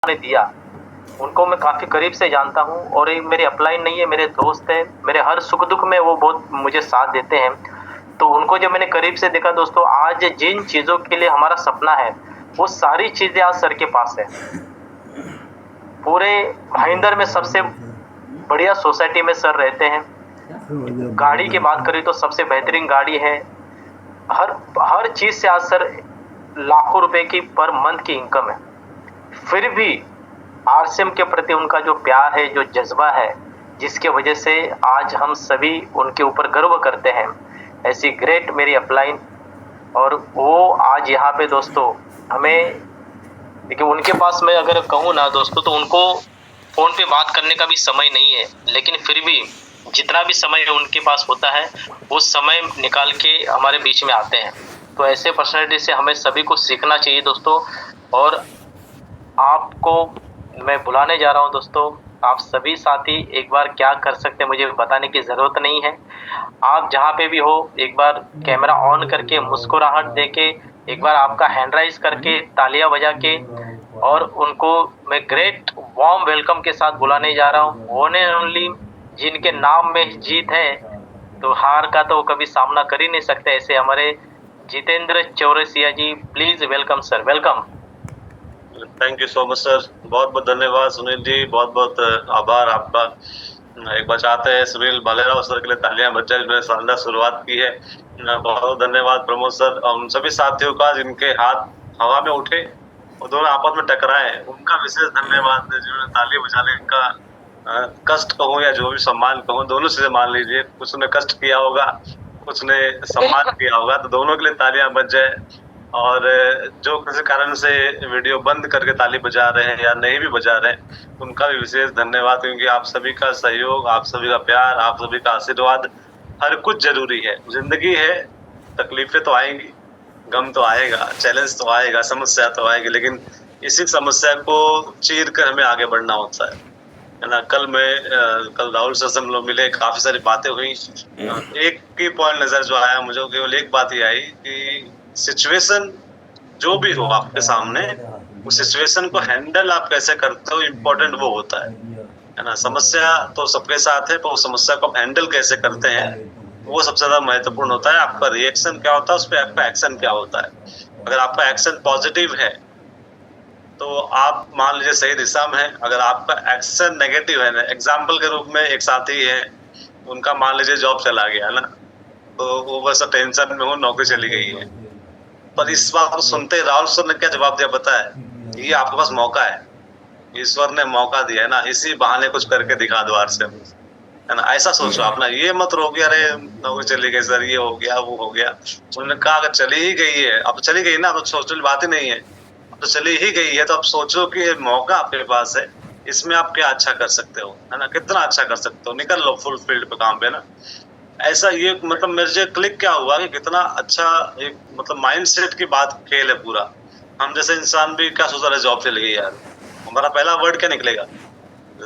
उन्होंने दिया, उनको मैं काफ़ी करीब से जानता हूँ और ये मेरे अपलाइन नहीं है, मेरे दोस्त हैं, मेरे हर सुख-दुःख में वो बहुत मुझे साथ देते हैं। तो उनको जब मैंने करीब से देखा दोस्तों, आज जिन चीज़ों के लिए हमारा सपना है, वो सारी चीज़ें आज सर के पास है। पूरे भाईंदर में सबसे बढ़िया सोसाइटी में सर रहते हैं। गाड़ी की बात करें तो सबसे बेहतरीन गाड़ी है। हर हर चीज़ से आज सर लाखों रुपए की पर मंथ की इनकम है। फिर भी आरसीएम के प्रति उनका जो प्यार है, जो जज़्बा है, जिसकी वजह से आज हम सभी उनके ऊपर गर्व करते हैं। ऐसी ग्रेट मेरी अपलाइन, और वो आज यहाँ पे दोस्तों हमें, देखिए उनके पास मैं अगर कहूँ ना दोस्तों, तो उनको फ़ोन पे बात करने का भी समय नहीं है, लेकिन फिर भी जितना भी समय उनके पास होता है, वो समय निकाल के हमारे बीच में आते हैं। तो ऐसे पर्सनैलिटी से हमें सभी को सीखना चाहिए दोस्तों। और आपको मैं बुलाने जा रहा हूँ दोस्तों, आप सभी साथी एक बार क्या कर सकते हैं मुझे बताने की ज़रूरत नहीं है। आप जहाँ पे भी हो, एक बार कैमरा ऑन करके मुस्कुराहट देके, एक बार आपका हैंड राइज़ करके, तालियाँ बजा के, और उनको मैं ग्रेट वार्म वेलकम के साथ बुलाने जा रहा हूँ। वन एंड ओनली जिनके नाम में जीत है, तो हार का तो कभी सामना कर ही नहीं सकते, ऐसे हमारे Jitendra Chaurasia ji. Please welcome sir, welcome. Thank you so much sir, बहुत बहुत धन्यवाद सुनील जी, बहुत बहुत आभार आपका। एक बार चाहते हैं सुनील भालेराव सर के लिए तालियां बज जाए, जिन्होंने शानदार शुरुआत की है। बहुत बहुत धन्यवाद प्रमोद सर और उन सभी साथियों का जिनके हाथ हवा में उठे और दोनों आपस में टकराए, उनका विशेष धन्यवाद जिन्होंने ताली बजाने का कष्ट कहूँ या जो भी सम्मान कहूँ, दोनों से मान लीजिए, कुछ ने कष्ट किया होगा, कुछ ने सम्मान किया होगा, तो दोनों के लिए तालियां बज जाए। और जो किसी कारण से वीडियो बंद करके ताली बजा रहे हैं या नहीं भी बजा रहे हैं, उनका भी विशेष धन्यवाद, क्योंकि आप सभी का सहयोग, आप सभी का प्यार, आप सभी का आशीर्वाद हर कुछ जरूरी है। जिंदगी है, तकलीफें तो आएंगी, गम तो आएगा, चैलेंज तो आएगा, समस्या तो आएगी, लेकिन इसी समस्या को चीर कर हमें आगे बढ़ना होता है ना। कल राहुल सर से हम लोग मिले, काफी सारी बातें हुई। एक ही पॉइंट नजर जो आया मुझे, केवल एक बात ही आई कि सिचुएशन जो भी हो आपके सामने, उस सिचुएशन को हैंडल आप कैसे करते हो, इम्पोर्टेंट वो होता है ना। समस्या तो सबके साथ है, पर उस समस्या को आप हैंडल कैसे करते हैं, वो सबसे ज्यादा महत्वपूर्ण होता है। आपका रिएक्शन क्या होता है, उस पर आपका एक्शन क्या होता है। अगर आपका एक्शन पॉजिटिव है तो आप मान लीजिए सही दिशा में है। अगर आपका एक्शन नेगेटिव है ना, एग्जाम्पल के रूप में एक साथी है, उनका मान लीजिए जॉब चला गया ना, तो वो बस टेंशन में हो, नौकरी चली गई है। पर इस बात को सुनते राहुल सर ने क्या जवाब दिया पता है? ये आपके पास मौका है, ईश्वर ने मौका दिया है ना, इसी बहाने कुछ करके दिखा दो आज से, है ना। ऐसा सोचो आप ना, ये मत रो कि अरे नौकरी चली गई सर, ये हो गया वो हो गया। उन्होंने कहा अगर चली ही गई है, अब चली गई ना, अब सोचने की बात ही नहीं है, अब तो चली ही गई है, तो अब सोचो कि ये मौका आपके पास है, इसमें आप क्या अच्छा कर सकते हो, है ना, कितना अच्छा कर सकते हो, निकल लो फुल फील्ड पे काम पे ना। ऐसा ये मतलब मेरे से क्लिक क्या हुआ कि कितना अच्छा एक मतलब माइंडसेट की बात खेल है पूरा। हम जैसे इंसान भी क्या सोच रहे, जॉब चली गई यार, हमारा पहला वर्ड क्या निकलेगा?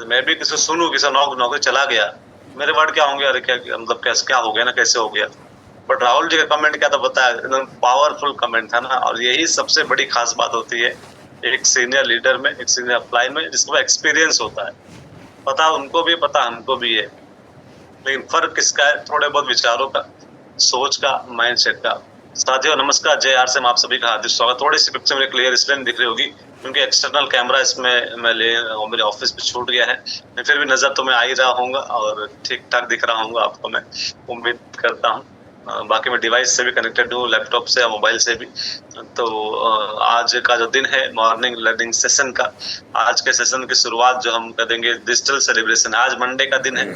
मैं भी किसी सुनूं किसी नौकरी चला गया, मेरे वर्ड क्या होंगे, अरे क्या मतलब कैसे क्या हो गया ना, कैसे हो गया। बट राहुल जी का कमेंट क्या था बताया, एकदम पावरफुल कमेंट था ना। और यही सबसे बड़ी खास बात होती है एक सीनियर लीडर में, एक सीनियर अप्लाई में, जिसको एक्सपीरियंस होता है। पता उनको भी, पता हमको भी है, लेकिन फर्क किसका है? थोड़े बहुत विचारों का, सोच का, माइंडसेट का। साथियों नमस्कार, जय आर से आप सभी का हार्दिक स्वागत। थोड़ी सी पिक्चर में क्लियर इसलिए नहीं दिख रही होगी क्योंकि एक्सटर्नल कैमरा इसमें मैं मेरे ऑफिस पे छूट गया है, फिर भी नजर तो मैं आ ही रहा हूँ और ठीक ठाक दिख रहा हूँ आपको, मैं उम्मीद करता हूँ। बाकी मैं डिवाइस से भी कनेक्टेड हूँ, लैपटॉप से, मोबाइल से भी। तो आज का जो दिन है मॉर्निंग लर्निंग सेशन का, आज के सेशन की शुरुआत जो हम करेंगे डिजिटल सेलिब्रेशन। आज मंडे का दिन है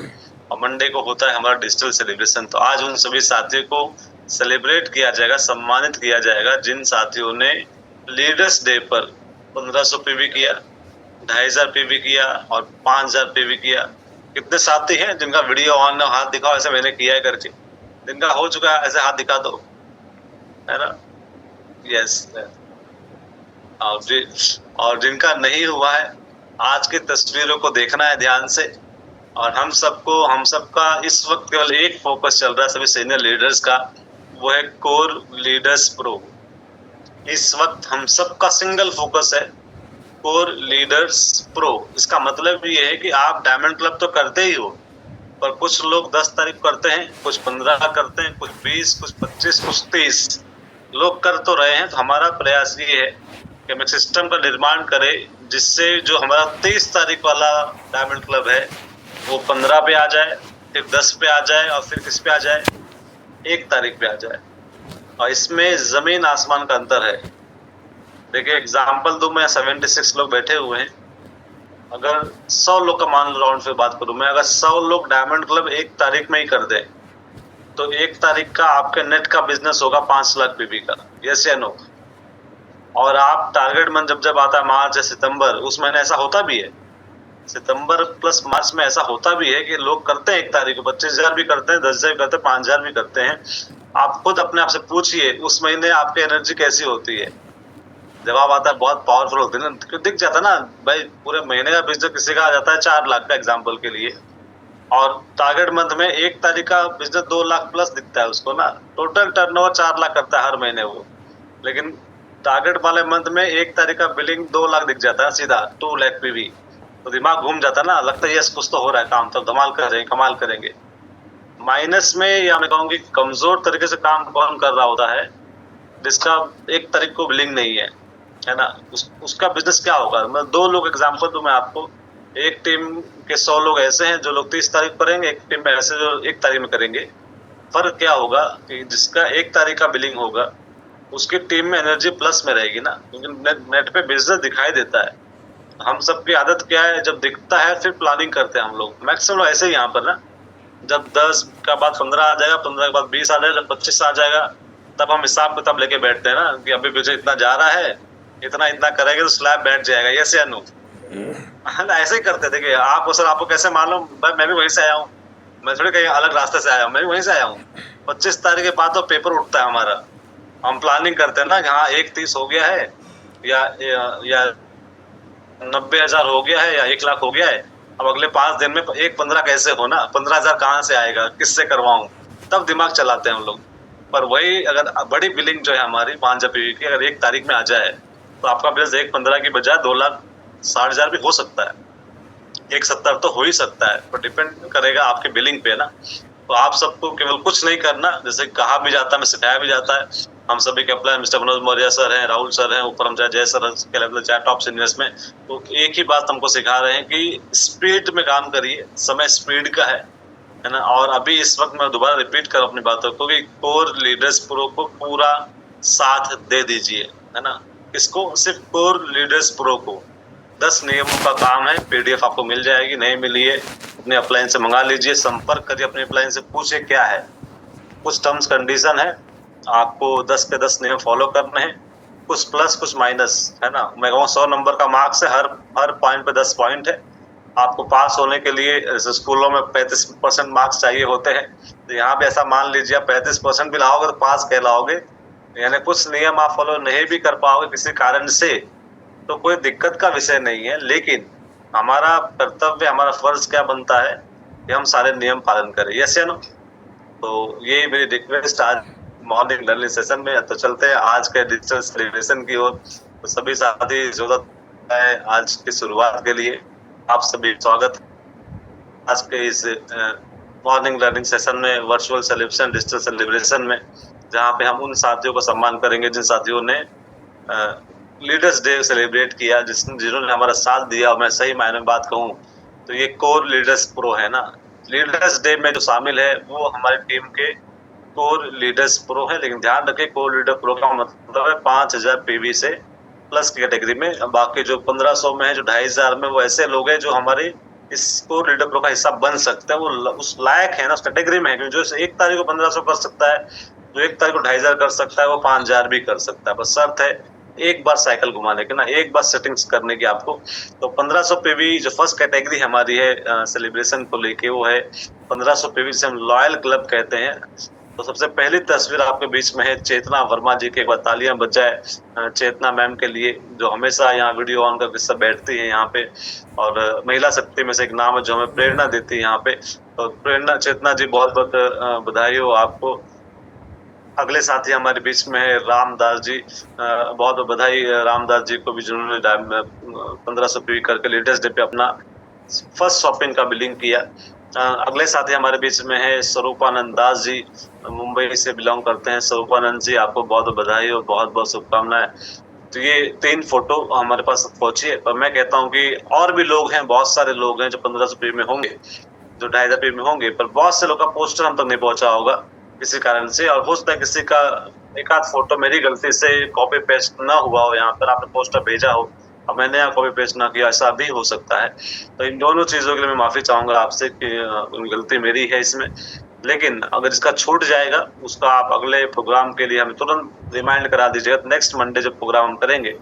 और मंडे को होता है हमारा डिजिटल सेलिब्रेशन। तो आज उन सभी साथियों को सेलिब्रेट किया जाएगा, सम्मानित किया जाएगा, जिन साथियों ने लीडर्स डे पर 1500 पीवी किया, 2500 पीवी किया और 5000 पीवी किया। कितने साथी हैं जिनका वीडियो ऑन है? हाथ दिखाओ, ऐसे मैंने किया है करके। जिनका हो चुका है ऐसे हाथ दिखा दो, है ना। यस। और जिनका नहीं हुआ है, आज की तस्वीरों को देखना है ध्यान से। और हम सबका इस वक्त केवल एक फोकस चल रहा है सभी सीनियर लीडर्स का, वो है कोर लीडर्स प्रो। इस वक्त हम सबका सिंगल फोकस है कोर लीडर्स प्रो। इसका मतलब ये है कि आप डायमंड क्लब तो करते ही हो, पर कुछ लोग 10 तारीख करते हैं, कुछ 15 करते हैं, कुछ 20, कुछ 25, कुछ 30 लोग कर तो रहे हैं। तो हमारा प्रयास ये है कि हम एक सिस्टम का निर्माण करें जिससे जो हमारा 30 तारीख वाला डायमंड क्लब है वो 15 पे आ जाए, फिर 10 पे आ जाए और फिर किस पे आ जाए, 1 तारीख पे आ जाए। और इसमें जमीन आसमान का अंतर है। देखिए एग्जाम्पल दूं, मैं 76 लोग बैठे हुए हैं, अगर 100 लोग का मान राउंड पे बात करूं मैं, अगर 100 लोग डायमंड क्लब 1 तारीख में ही कर दें तो 1 तारीख का आपके नेट का बिजनेस होगा 5 लाख पीवी का, यस या नो। और आप टारगेट मंथ जब आता है मार्च या सितंबर, उस महीने ऐसा होता भी है, सितंबर प्लस मार्च में ऐसा होता भी है कि लोग करते हैं 1 तारीख को 25,000 भी करते हैं, 10,000 भी करते हैं, 5,000 भी करते हैं। आप खुद अपने आप से पूछिए उस महीने आपकी एनर्जी कैसी होती है। जवाब आता है बहुत पावरफुल होती है ना, दिख जाता है ना भाई, पूरे महीने का बिजनेस किसी का आ जाता है 4 लाख का एग्जाम्पल के लिए, और टारगेट मंथ में 1 तारीख का बिजनेस 2 लाख प्लस दिखता है उसको ना, टोटल टर्नओवर 4 लाख करता है हर महीने वो। लेकिन टारगेट वाले मंथ में 1 तारीख का बिलिंग 2 लाख दिख जाता है सीधा, 2 लाख पीवी। तो दिमाग घूम जाता है ना, लगता है यस कुछ तो हो रहा है काम, तो धमाल करेंगे, कमाल करेंगे। माइनस में या मैं कहूँगी कमजोर तरीके से काम कौन कर रहा होता है जिसका 1 तारीख को बिलिंग नहीं है ना, उसका बिजनेस क्या होगा। मैं 2 लोग एग्जांपल दूं मैं आपको। एक टीम के 100 लोग ऐसे हैं जो लोग 30 तारीख को करेंगे, एक टीम में ऐसे जो 1 तारीख में करेंगे। फर्क क्या होगा कि जिसका 1 तारीख का बिलिंग होगा उसकी टीम में एनर्जी प्लस में रहेगी ना, क्योंकि नेट पे बिजनेस दिखाई देता है। हम सबकी आदत क्या है, जब दिखता है फिर प्लानिंग करते हैं हम लोग, मैक्सिमम ऐसे ही यहाँ पर ना, जब 10 का बाद 15 आ जाएगा, 15 के बाद 20 आ जाएगा, जब 25 आ जाएगा, तब हम हिसाब किताब लेके बैठते हैं ना कि अभी पीछे इतना जा रहा है, इतना इतना करेंगे तो स्लैब बैठ जाएगा, यस या नो। ऐसे ही करते थे कि आप सर आपको कैसे मालूम, भाई मैं भी वहीं से आया हूँ, मैं थोड़ी कहीं अलग रास्ते से आया हूँ, मैं भी वहीं से आया हूँ। 25 तारीख के बाद तो पेपर उठता है हमारा, हम प्लानिंग करते हैं ना कि हाँ 1:30 हो गया है या 90,000 हो गया है या 1 लाख हो गया है, अब अगले 5 दिन में 1:15 कैसे हो ना, 15,000 कहाँ से आएगा, किससे करवाऊं, तब दिमाग चलाते हैं हम लोग। पर वही अगर बड़ी बिलिंग जो है हमारी 5,000 पीवी की अगर 1 तारीख में आ जाए तो आपका बिजनेस 1:15 की बजाय 2,60,000 भी हो सकता है, 1:70 तो हो ही सकता है, पर डिपेंड करेगा आपके बिलिंग पे ना। तो आप सबको केवल कुछ नहीं करना, जैसे कहा भी जाता है, मैं सिखाया भी जाता है, हम सभी के apply mister Manoj Maurya sir हैं, राहुल सर हैं, ऊपर हम चाहे जय सर के लेवल चाहे टॉप सीनियर्स में, तो एक ही बात हमको सिखा रहे हैं कि स्पीड में काम करिए, समय स्पीड का है ना। और अभी इस वक्त मैं दोबारा रिपीट कर अपनी बातों को कि कोर लीडर्स प्रो को पूरा साथ दे दीजिए, है ना। किसको, सिर्फ कोर लीडर्स प्रो को। 10 नियमों का काम है, पीडीएफ आपको मिल जाएगी, नहीं मिली है अपने अपलाइन से मंगा लीजिए, संपर्क करिए अपने अपलाइन से, पूछे क्या है, कुछ टर्म्स कंडीशन है, आपको 10 के 10 नियम फॉलो करने हैं, कुछ प्लस कुछ माइनस, है ना। मैं कहूँ 100 नंबर का मार्क्स है, हर पॉइंट पे 10 पॉइंट है। आपको पास होने के लिए स्कूलों में 35% मार्क्स चाहिए होते हैं, तो यहाँ पे ऐसा मान लीजिए आप 35% भी लाओगे तो पास कहलाओगे। यानी कुछ नियम आप फॉलो नहीं भी कर पाओगे किसी कारण से तो कोई दिक्कत का विषय नहीं है, लेकिन हमारा कर्तव्य, हमारा फर्ज क्या बनता है कि हम सारे नियम पालन करें, यस या नो। तो ये मेरी रिक्वेस्ट आज मॉर्निंग लर्निंग सेशन में। तो चलते हैं आज के डिजिटल सेलिब्रेशन की ओर। तो सभी साथी जरूरत है आज की शुरुआत के लिए, आप सभी स्वागत आज के इस मॉर्निंग लर्निंग सेशन में, वर्चुअल सेलिब्रेशन, डिजिटल सेलिब्रेशन में, जहाँ पे हम उन साथियों का सम्मान करेंगे जिन साथियों ने लीडर्स डे सेलिब्रेट किया, जिन्होंने हमारा साथ दिया। और मैं सही मायने में बात कहूँ तो ये कोर लीडर्स प्रो है ना, लीडर्स डे में जो शामिल है वो हमारी टीम के कोर लीडर्स प्रो है। लेकिन ध्यान रखें कोर लीडर प्रो का मतलब है 5,000 पीवी से प्लस की कैटेगरी में। बाकी जो 1,500 में है, जो 2,500 में, वो ऐसे लोग हैं जो हमारे इस कोर लीडर प्रो का हिस्सा बन सकते हैं, वो उस लायक है ना, उस कैटेगरी में है। क्योंकि जो 1 तारीख को 1,500 कर सकता है, जो 1 तारीख को 2,500 कर सकता है, वो 5,000 भी कर सकता है। बस शर्त है एक बार साइकिल घुमाने की ना, एक बार सेटिंग्स करने की आपको। तो 1,500 पीवी जो फर्स्ट कैटेगरी हमारी है सेलिब्रेशन को लेके, वो है 1,500 पीवी जिसे हम लॉयल क्लब कहते हैं। तो सबसे पहली तस्वीर आपके बीच में है चेतना वर्मा जी की, एक बार तालियां बज जाए चेतना मैम के लिए, जो हमेशा यहाँ वीडियो ऑन करके सब बैठती है यहाँ पे, और महिला शक्ति में से एक नाम है जो हमें प्रेरणा देती है यहाँ पे। तो प्रेरणा, चेतना जी बहुत बहुत बधाई हो आपको। अगले साथी हमारे बीच में है रामदास जी। बहुत बहुत बधाई रामदास जी को भी, जिन्होंने 1500 पीवी करके लेटेस्ट डे पे अपना फर्स्ट शॉपिंग का बिलिंग किया। अगले साथी हमारे बीच में है स्वरूपानंद दास जी, मुंबई से बिलोंग करते हैं। स्वरूपानंद जी, आपको बहुत बहुत बधाई और बहुत बहुत शुभकामनाएं। तो ये 3 फोटो हमारे पास पहुंची है, पर मैं कहता हूँ कि और भी लोग हैं, बहुत सारे लोग हैं जो 1500 पीवी में होंगे, जो 2500 पीवी में होंगे, पर बहुत से लोग का पोस्टर हम तक नहीं पहुंचा होगा किसी कारण से। और हो सकता है किसी का एक आध फोटो मेरी गलती से कॉपी पेस्ट ना हुआ हो, यहाँ पर आपने पोस्टर भेजा हो और मैंने यहाँ कॉपी पेस्ट ना किया, ऐसा भी हो सकता है। तो इन दोनों चीजों के लिए मैं माफी चाहूंगा आपसे कि गलती मेरी है इसमें। लेकिन अगर इसका छूट जाएगा, उसका आप अगले प्रोग्राम के लिए हमें तुरंत रिमाइंड करा दीजिएगा। नेक्स्ट मंडे जो प्रोग्राम हम करेंगे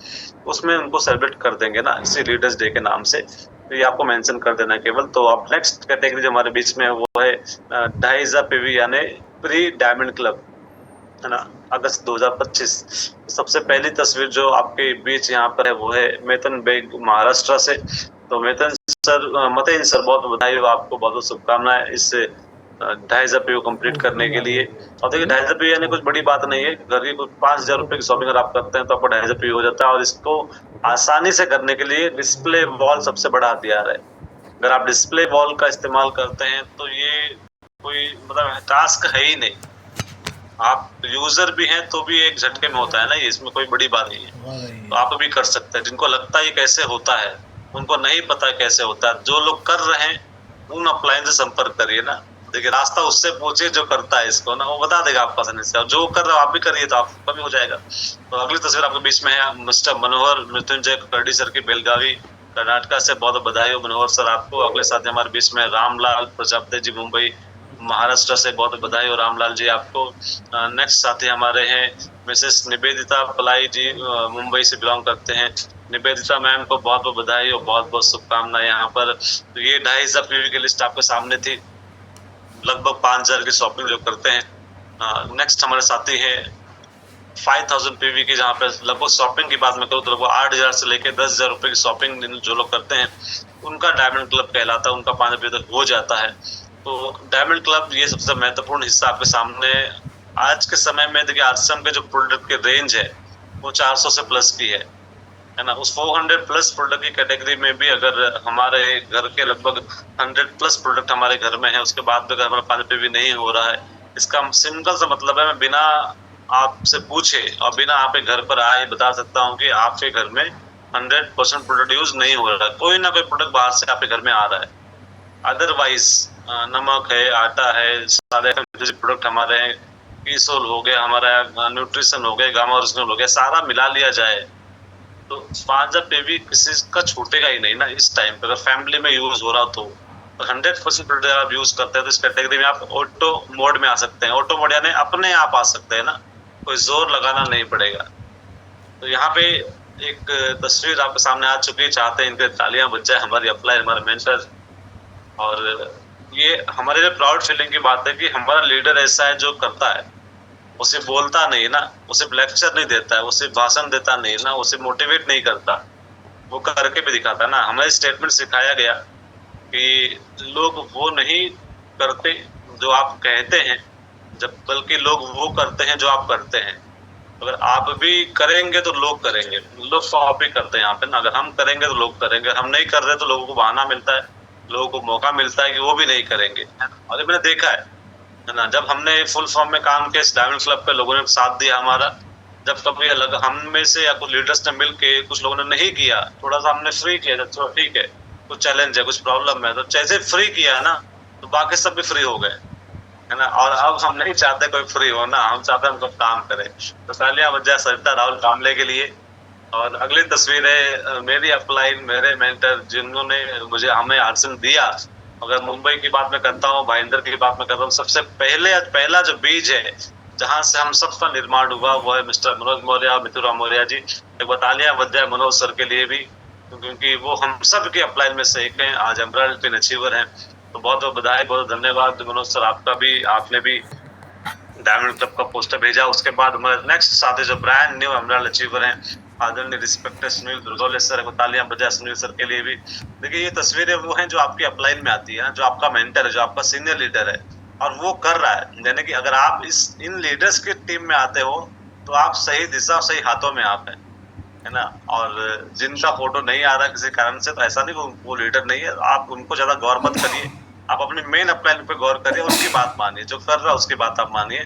उसमें उनको सेलिब्रेट कर देंगे ना, इसी लीडर्स डे के नाम से। तो ये आपको मेंशन कर देना है केवल। तो अब नेक्स्ट कैटेगरी जो हमारे बीच में है वो है 2500 पीवी यानी प्री डायमंड क्लब, है ना, अगस्त 2025। सबसे पहली तस्वीर जो आपके बीच यहाँ पर है वो है मेतन बेग महाराष्ट्र से। तो मेतन सर, मतेन सर, बहुत बधाई हो आपको, बहुत बहुत शुभकामनाएं इस 2500 पीवी कंप्लीट करने के लिए। और देखिए 2500 पीवी यानी कुछ बड़ी बात नहीं है, घर की कुछ 5000 रुपए की शॉपिंग अगर आप करते हैं तो आपको 2500 पीवी हो जाता है। और इसको आसानी से करने के लिए डिस्प्ले वॉल सबसे बड़ा हथियार है। अगर आप डिस्प्ले वॉल का इस्तेमाल करते हैं तो ये कोई मतलब टास्क है ही नहीं। आप यूजर भी हैं तो भी एक झटके में होता है ना, ये इसमें कोई बड़ी बात नहीं है। तो आप भी कर सकते हैं। जिनको लगता है ये कैसे होता है, उनको नहीं पता कैसे होता है, जो लोग कर रहे हैं उन अपलाइन से संपर्क करिए ना। देखिए रास्ता उससे पूछिए जो करता है इसको ना, वो बता देगा आपको आसानी से। और जो कर रहे हो आप भी करिए तो आपका भी हो जाएगा। तो अगली तस्वीर आपके बीच में है मिस्टर मनोहर मृत्युंजय कर्डी सर की, बेलगावी कर्नाटका से। बहुत बधाई हो मनोहर सर आपको। अगले साथी हमारे बीच में रामलाल प्रजापति जी, मुंबई महाराष्ट्र से। बहुत बधाई हो रामलाल जी आपको। नेक्स्ट साथी हमारे हैं मिसेस निवेदिता पलाई जी, मुंबई से बिलोंग करते हैं। निवेदिता मैम को बहुत बहुत बधाई और बहुत बहुत शुभकामनाएं यहाँ पर। तो ये 2500 पीवी की लिस्ट आपके सामने थी, लगभग 5000 की शॉपिंग जो करते हैं। नेक्स्ट हमारे साथी है 5000 पीवी की, जहाँ पे लगभग शॉपिंग की बात मैं करूँ तो लगभग 8000 से लेकर 10,000 रुपए की शॉपिंग जो लोग करते हैं उनका डायमंड क्लब कहलाता है, उनका 5 रुपये तक हो जाता है। तो डायमंड क्लब ये सबसे महत्वपूर्ण हिस्सा आपके सामने। आज के समय में देखिए आरसीएम के जो प्रोडक्ट की रेंज है वो 400 से प्लस की है ना। उस 400 प्लस प्रोडक्ट की कैटेगरी में भी अगर हमारे घर के लगभग 100 प्लस प्रोडक्ट हमारे घर में है, उसके बाद भी अगर हमारा 5 रुपये भी नहीं हो रहा है, इसका सिंपल सा मतलब है मैं बिना आपसे पूछे और बिना आपके घर पर आए बता सकता हूँ कि आपके घर में 100% प्रोडक्ट यूज नहीं हो रहा है। कोई ना कोई प्रोडक्ट बाहर से आपके घर में आ रहा है। अदरवाइज नमक है, आटा है, सारे प्रोडक्ट हमारे हैं, कीसोल हो गया, हमारा न्यूट्रिशन हो गया, गामा ओरिजिनल हो गया, सारा मिला लिया जाए तो 5000 पे भी किसी का छूटेगा ही नहीं ना इस टाइम पे। अगर फैमिली में यूज हो रहा तो 100% प्रोडक्ट आप यूज करते हैं तो इस कैटेगरी में आप ऑटो मोड में आ सकते हैं। ऑटो मोड यानी अपने आप आ सकते हैं ना, कोई जोर लगाना नहीं पड़ेगा। तो यहाँ पे एक तस्वीर आपके सामने आ चुकी है, चाहते हैं इनके तालियां बज जाए हमारी अपलाइन, हमारे मेंटर। और ये हमारे लिए प्राउड फीलिंग की बात है कि हमारा लीडर ऐसा है जो करता है, वो सिर्फ बोलता नहीं ना, वो सिर्फ लेक्चर नहीं देता है, वो सिर्फ भाषण देता नहीं ना, वो सिर्फ मोटिवेट नहीं करता, वो करके भी दिखाता ना। हमें स्टेटमेंट सिखाया गया कि लोग वो नहीं करते जो आप कहते हैं, जब बल्कि लोग वो करते हैं जो आप करते हैं। अगर आप भी करेंगे तो लोग करेंगे, लोग कॉपी करते हैं यहाँ पे ना। अगर हम करेंगे तो लोग करेंगे, हम नहीं कर रहे तो लोगों को बहाना मिलता है, लोगों को मौका मिलता है कि वो भी नहीं करेंगे। और ये मैंने देखा है ना, जब हमने फुल फॉर्म में काम किया इस डायमंड क्लब पे, लोगों ने साथ दिया हमारा। जब कभी अलग हम में से या कुछ लीडर्स ने मिल के, कुछ लोगों ने नहीं किया, थोड़ा सा हमने फ्री किया, चलो ठीक है, कुछ चैलेंज है, कुछ प्रॉब्लम है, तो जैसे फ्री किया ना तो बाकी सब भी फ्री हो गए, है ना। और अब हम नहीं चाहते कोई फ्री हो ना, हम चाहते हैं हम काम करें। तो तालियां बज जाए सरिता राहुल कामले के लिए। और अगली तस्वीर है मेरी अपलाइन, मेरे मेंटर जिन्होंने मुझे हमें आसन दिया। अगर मुंबई की बात मैं करता हूँ, भाईंदर की बात मैं करता हूँ, सबसे पहला जो बीज है जहां से हम सबका निर्माण हुआ वो है मिस्टर मनोज मौर्य और मिथुराम मौर्य जी। एक बतालियां बज जाए मनोज सर के लिए भी, क्योंकि वो हम सब के अपलाइन में से एक हैं, आज एमराल्ड पिन अचीवर हैं। तो बहुत बहुत बधाई, बहुत धन्यवाद मनोज सर आपका भी। आपने भी डायमंड क्लब का पोस्टर भेजा। उसके बाद हमारे नेक्स्ट साथी जो ब्रांड न्यू एमराल्ड अचीवर हैं, आदरणीय रिस्पेक्टेड सुनील दुर्गौले सर, तालियां बजाए सुनील सर के लिए भी। देखिए ये तस्वीरें वो हैं जो आपकी अपलाइन में आती है, जो आपका मेंटर है, जो आपका सीनियर लीडर है। और वो कर रहा है। यानी कि अगर आप इन लीडर्स की टीम में आते हो तो आप सही दिशा, सही हाथों में आप है ना। और जिनका फोटो नहीं आ रहा किसी कारण से, तो ऐसा नहीं वो लीडर नहीं है, आप उनको ज्यादा गौर मत करिए, आप अपने मेन अपलाइन पे गौर करिए, उनकी बात मानिए, जो कर रहा है उसकी बात आप मानिए।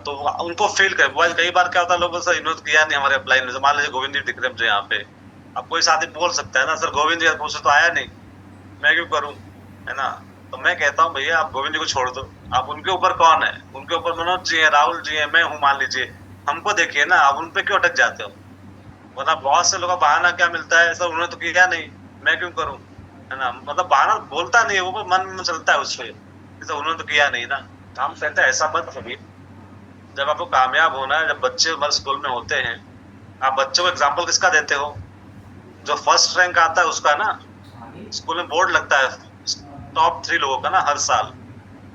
तो उनको फील करें। कई बार क्या होता है, लोगों से इन्होंने किया नहीं हमारे अपलाइन में, मान लीजिए गोविंद जी दिख रहे हैं मुझे यहाँ पे, अब कोई साथी बोल सकता है ना, सर गोविंद जी पूछो तो आया नहीं, मैं क्यों करूं, है ना। तो मैं कहता हूँ भैया आप गोविंद जी को छोड़ दो, आप उनके ऊपर कौन है, उनके ऊपर मनोज जी है, राहुल जी है, मैं हूँ मान लीजिए, हमको देखिए ना, आप उन पे क्यों अटक जाते हो। वरना बहुत से लोगों का बहाना क्या मिलता है, सर उन्होंने तो किया नहीं, मैं क्यों करूं, है ना। मतलब बहाना बोलता नहीं है वो, मन में चलता है उससे, सर उन्होंने तो किया नहीं ना। तो हम कहते हैं ऐसा मत करिए। जब आपको कामयाब होना है, जब बच्चे हमारे स्कूल में होते हैं, आप बच्चों को एग्जाम्पल किसका देते हो, जो फर्स्ट रैंक आता है उसका ना। स्कूल में बोर्ड लगता है टॉप 3 लोगों का ना हर साल,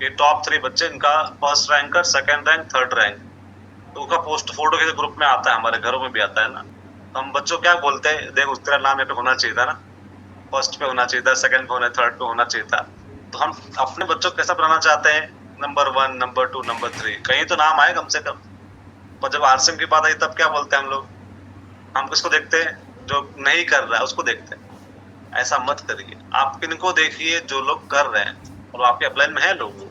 ये टॉप 3 बच्चे, इनका first ranker, second rank, third rank, तो उनका पोस्ट फोटो के ग्रुप में आता है, हमारे घरों में भी आता है ना। तो हम बच्चों क्या बोलते हैं, देख उसका नाम यहाँ पे होना चाहिए था ना, फर्स्ट पे होना चाहिए था, सेकंड पे होना, थर्ड पे होना चाहिए था। तो हम अपने बच्चों को कैसा बनाना चाहते हैं, नंबर 1, नंबर 2, नंबर 3, कहीं तो नाम आए कम से कम। पर जब आरसीएम की बात आई तब क्या बोलते हैं हम लोग, हम किसको देखते हैं, जो नहीं कर रहा है उसको देखते हैं। ऐसा मत करिए, आप किनको देखिए जो लोग कर रहे हैं, और आपके अपलाइन में है लोग।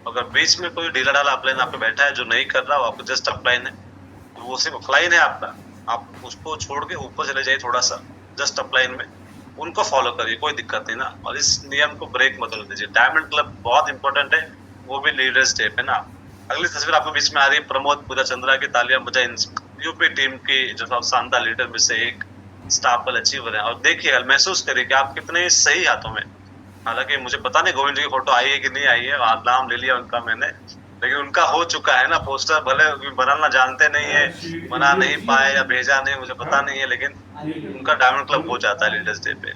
अगर बीच में कोई ढीला ढाला अपलाइन आपके बैठा है जो नहीं कर रहा, वो आपको जस्ट अपलाइन है, तो वो सिर्फ अपलाइन है आपका, आप उसको छोड़ के ऊपर चले जाइए थोड़ा सा, जस्ट अपलाइन में उनको फॉलो करिए, कोई दिक्कत नहीं ना। और इस नियम को ब्रेक मत होने दीजिए। डायमंड क्लब बहुत इंपॉर्टेंट है, वो भी लीडर्स डे पे ना। अगली तस्वीर आपको बीच में आ रही है, प्रमोद पूजा चंद्रा की, तालियां बजाए यूपी टीम की जो शानदार लीडर में से एक, स्टार अचीवर है। और देखिए, महसूस करिए कि आप कितने सही हाथों में। हालांकि मुझे पता नहीं गोविंद जी की फोटो आई है कि नहीं आई है, नाम ले लिया उनका मैंने, लेकिन उनका हो चुका है ना पोस्टर, भले बनाना जानते नहीं है, बना नहीं पाए या भेजा नहीं, मुझे पता नहीं है, लेकिन उनका डायमंड क्लब हो जाता है लीडर्स डे पे।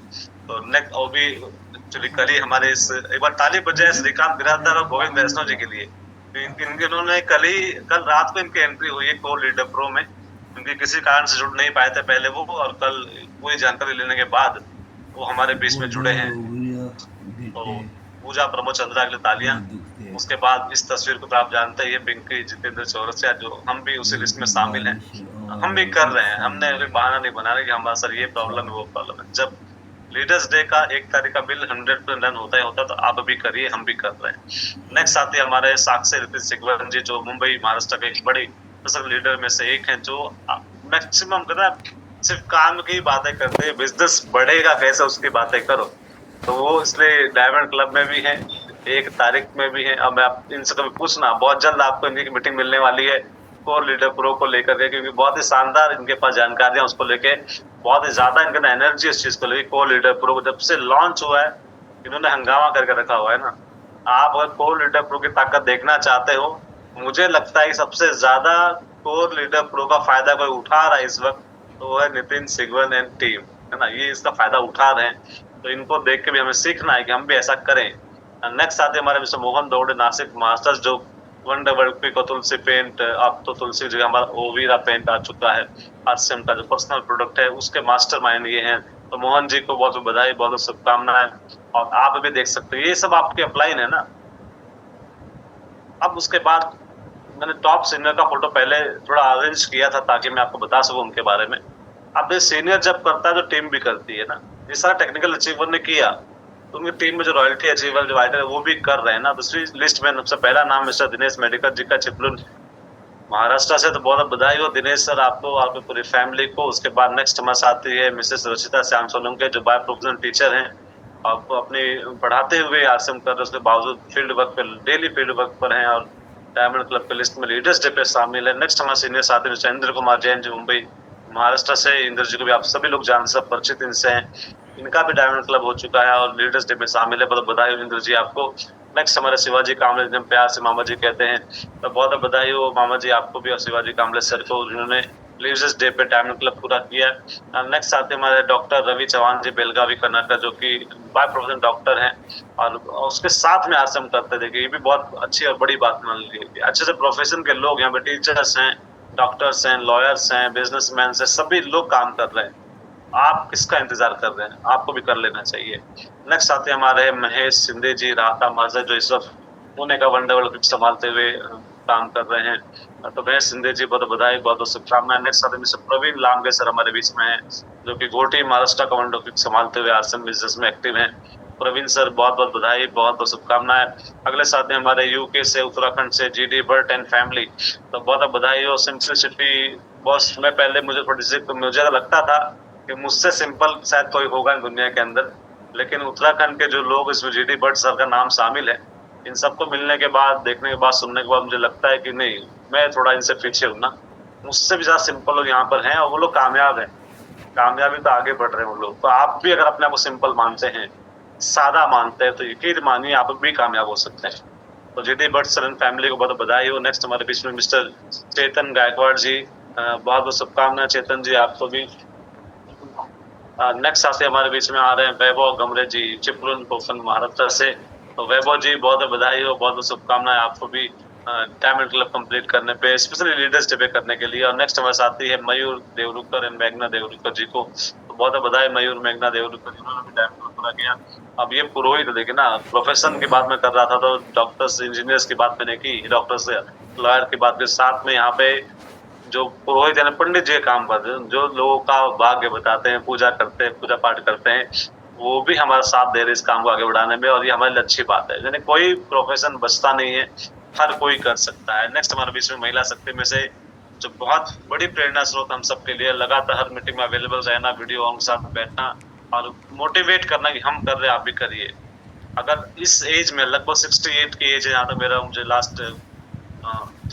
तो नेक्स्ट और भी एक्चुअली कल ही हमारे इस, एक बार ताली बजाए श्रीकांत बिरादर और गोविंद वैष्णव जी के लिए। इन्होंने कल रात को इनकी एंट्री हुई है कोर लीडर प्रो में, क्योंकि किसी कारण से जुड़ नहीं पाए थे पहले वो, और कल पूरी जानकारी लेने के बाद वो हमारे बीच में जुड़े हैं। तो पूजा प्रमोद चंद्रा के लिए तालियां। उसके बाद इस तस्वीर को तो आप जानते ही है, पिंकी जितेंद्र चौरसिया, जो हम भी उसी लिस्ट में शामिल हैं, हम भी कर रहे हैं, हमने बहाना नहीं बना रहे कि हमारा सर ये प्रॉब्लम है वो प्रॉब्लम है। जब लीडर्स डे का 1 तारीख का बिल 100% रन होता है, तो आप भी करिए, हम भी कर रहे हैं। नेक्स्ट आते हैं हमारे साक्षी ऋतिक सिगवन जी, जो मुंबई महाराष्ट्र के एक बड़ी लीडर में से एक है, जो मैक्सिमम सिर्फ काम की बातें करते हैं, बिजनेस बढ़ेगा कैसे उसकी बातें करो। तो वो इसलिए डायमंड क्लब में भी है, 1 तारीख में भी है। अब आप इनसे कभी पूछना, बहुत जल्द आपको इनकी मीटिंग मिलने वाली है कोर लीडर प्रो को लेकर के, क्योंकि बहुत ही शानदार इनके पास जानकारियां उसको लेके, बहुत ही ज्यादा इनके ना एनर्जी इस चीज को लेके। कोर लीडर प्रो जब से लॉन्च हुआ है, इन्होंने हंगामा करके रखा हुआ है ना। आप अगर कोर लीडर प्रो की ताकत देखना चाहते हो, मुझे लगता है कि सबसे ज्यादा कोर लीडर प्रो का फायदा कोई उठा रहा है इस वक्त, तो वो है नितिन सिगवन एंड टीम, है ना। ये इसका फायदा उठा रहे हैं, तो इनको देख के भी हमें सीखना है कि हम भी ऐसा करें। नेक्स्ट आते हमारे मिस्टर मोहन दौड़े, नासिक मास्टर्स, जो वंडर वर्ल्ड को तुलसी पेंट, अब तो तुलसी जगह हमारा ओवीरा पेंट आ चुका है, आरसीएम का जो पर्सनल प्रोडक्ट है उसके मास्टरमाइंड ये हैं। तो मोहन जी को बहुत बधाई, बहुत शुभकामनाएं। और आप भी देख सकते हो, ये सब आपके अपलाइन है ना। अब उसके बाद मैंने टॉप सीनियर का फोटो पहले थोड़ा अरेंज किया था ताकि मैं आपको बता सकूं उनके बारे में। अब सीनियर जब करता है तो टीम भी करती है ना, ये सारा टेक्निकल अचीवर ने किया, तो उनकी टीम में जो रॉयल्टी अचीवर जो राइटर है वो भी कर रहे हैं ना। दूसरी लिस्ट में सबसे पहला नाम मिस्टर दिनेश मेडिकल जी का, चिपलुन महाराष्ट्र से, तो बहुत बधाई हो दिनेश सर आपको, आपकी पूरी फैमिली को। उसके बाद नेक्स्ट हमारे साथ है मिसेस रचिता श्याम सोलंकी, जो बाय प्रोफेशनल टीचर हैं, आपको अपनी पढ़ाते हुए आश्रम कर रहे, उसके बावजूद फील्ड वर्क पे, डेली फील्ड वर्क पर हैं, और डायमंड क्लब के लिस्ट में लीडर्स डे पे शामिल है। नेक्स्ट हमारे सीनियर साथी मिस्टर इंद्र कुमार जैन, जो मुंबई महाराष्ट्र से, इंद्र जी को भी आप सभी लोग जानते, सब परिचित इनसे हैं, इनका भी डायमंड क्लब हो चुका है और लीडर्स डे में शामिल है। बहुत बधाई हो इंद्र जी आपको। नेक्स्ट हमारे शिवाजी कामले, जिन्हें प्यार से मामा जी कहते हैं, तो बहुत बधाई हो मामा जी आपको भी और शिवाजी कामले सर को, जिन्होंने लीडर्स डे पे डायमंड क्लब पूरा किया। नेक्स्ट आते हमारे डॉक्टर रवि चौहान जी, बेलगावी कर्नाटक, जो कि बाय प्रोफेशन डॉक्टर हैं और उसके साथ में आश्रम करते। देखिए ये भी बहुत अच्छी और बड़ी बात मान ली, अच्छे से प्रोफेशन के लोग यहाँ पे, टीचर्स हैं, डॉक्टर्स हैं, लॉयर्स हैं, बिजनेसमैन हैं, सभी लोग काम कर रहे हैं। आप किसका इंतजार कर रहे हैं, आपको भी कर लेना चाहिए। नेक्स्ट आते हमारे महेश शिंदे जी, राहता मर्जा, जो इस वक्त पुणे का वनडे वर्ल्ड क्रिकेट संभालते हुए काम कर रहे हैं। तो महेश शिंदे जी बहुत बधाई, बहुत बहुत शुभकामनाएं। नेक्स्ट आते मिस्टर प्रवीण लांबे सर हमारे बीच में है, जो कि घोटी महाराष्ट्र का वनडे क्रिकेट संभालते हुए आरसीएम बिजनेस में एक्टिव हैं। प्रवीण सर बहुत बहुत बधाई, बहुत बहुत शुभकामनाएं। अगले साथी हमारे यूके से, उत्तराखंड से जीडी भट्ट एंड फैमिली, तो बहुत बधाई हो। सिंपलिसिटी बॉस में पहले मुझे लगता था कि मुझसे सिंपल शायद कोई होगा दुनिया के अंदर, लेकिन उत्तराखंड के जो लोग इसमें जीडी भट्ट सर का नाम शामिल है, इन सबको मिलने के बाद, देखने के बाद, सुनने के बाद मुझे लगता है कि नहीं, मैं थोड़ा इनसे पीछे हूँ ना। मुझसे भी ज्यादा सिंपल लोग यहाँ पर हैं और वो लोग कामयाब हैं, कामयाबी तो आगे बढ़ रहे हैं वो लोग। तो आप भी अगर अपने आप को सिंपल मानते हैं, सादा मानते हैं, तो यकीन मानिए आप भी कामयाब हो सकते हैं। तो GD Bhatt sir and family को बहुत बधाई हो। नेक्स्ट हमारे बीच में मिस्टर चेतन गायकवाड़ जी, बहुत बहुत शुभकामनाएं चेतन जी आपको भी। नेक्स्ट साथी हमारे बीच में आ रहे हैं वैभव गमरे जी, चिपळूण कोकण महाराष्ट्र से। तो वैभव जी बहुत बधाई हो, बहुत शुभकामनाएं आपको भी डायमंड क्लब कंप्लीट करने पे, स्पेशली लीडर्स डे पे करने के लिए। और नेक्स्ट हमारे साथी है मयूर देवरुकर एंड मेघना देवरुकर जी को, तो बहुत बधाई मयूर मेघना देवरुकर जी, उन्होंने भी डायमंड क्लब पूरा किया। अब ये पुरोहित देखिए ना, प्रोफेशन की बात मैं कर रहा था तो डॉक्टर्स इंजीनियर्स की बात मैंने की, डॉक्टर्स लॉयर की बात के साथ में यहाँ पे जो पुरोहित यानी पंडित जी काम करते हैं, जो लोगों का भाग्य बताते हैं, पूजा करते हैं, पूजा पाठ करते हैं, वो भी हमारा साथ दे रहे इस काम को आगे बढ़ाने में, और ये हमारे लिए अच्छी बात है। यानी कोई प्रोफेशन बचता नहीं है, हर कोई कर सकता है। नेक्स्ट हमारे बीच में महिला शक्ति में से जो बहुत बड़ी प्रेरणा स्रोत हम सबके लिए, लगातार हर मीटिंग में अवेलेबल रहना, वीडियो ऑन साथ बैठना और मोटिवेट करना कि हम कर रहे हैं, आप भी करिए। अगर इस एज में लगभग 68 की एज है, यहाँ तक मेरा मुझे लास्ट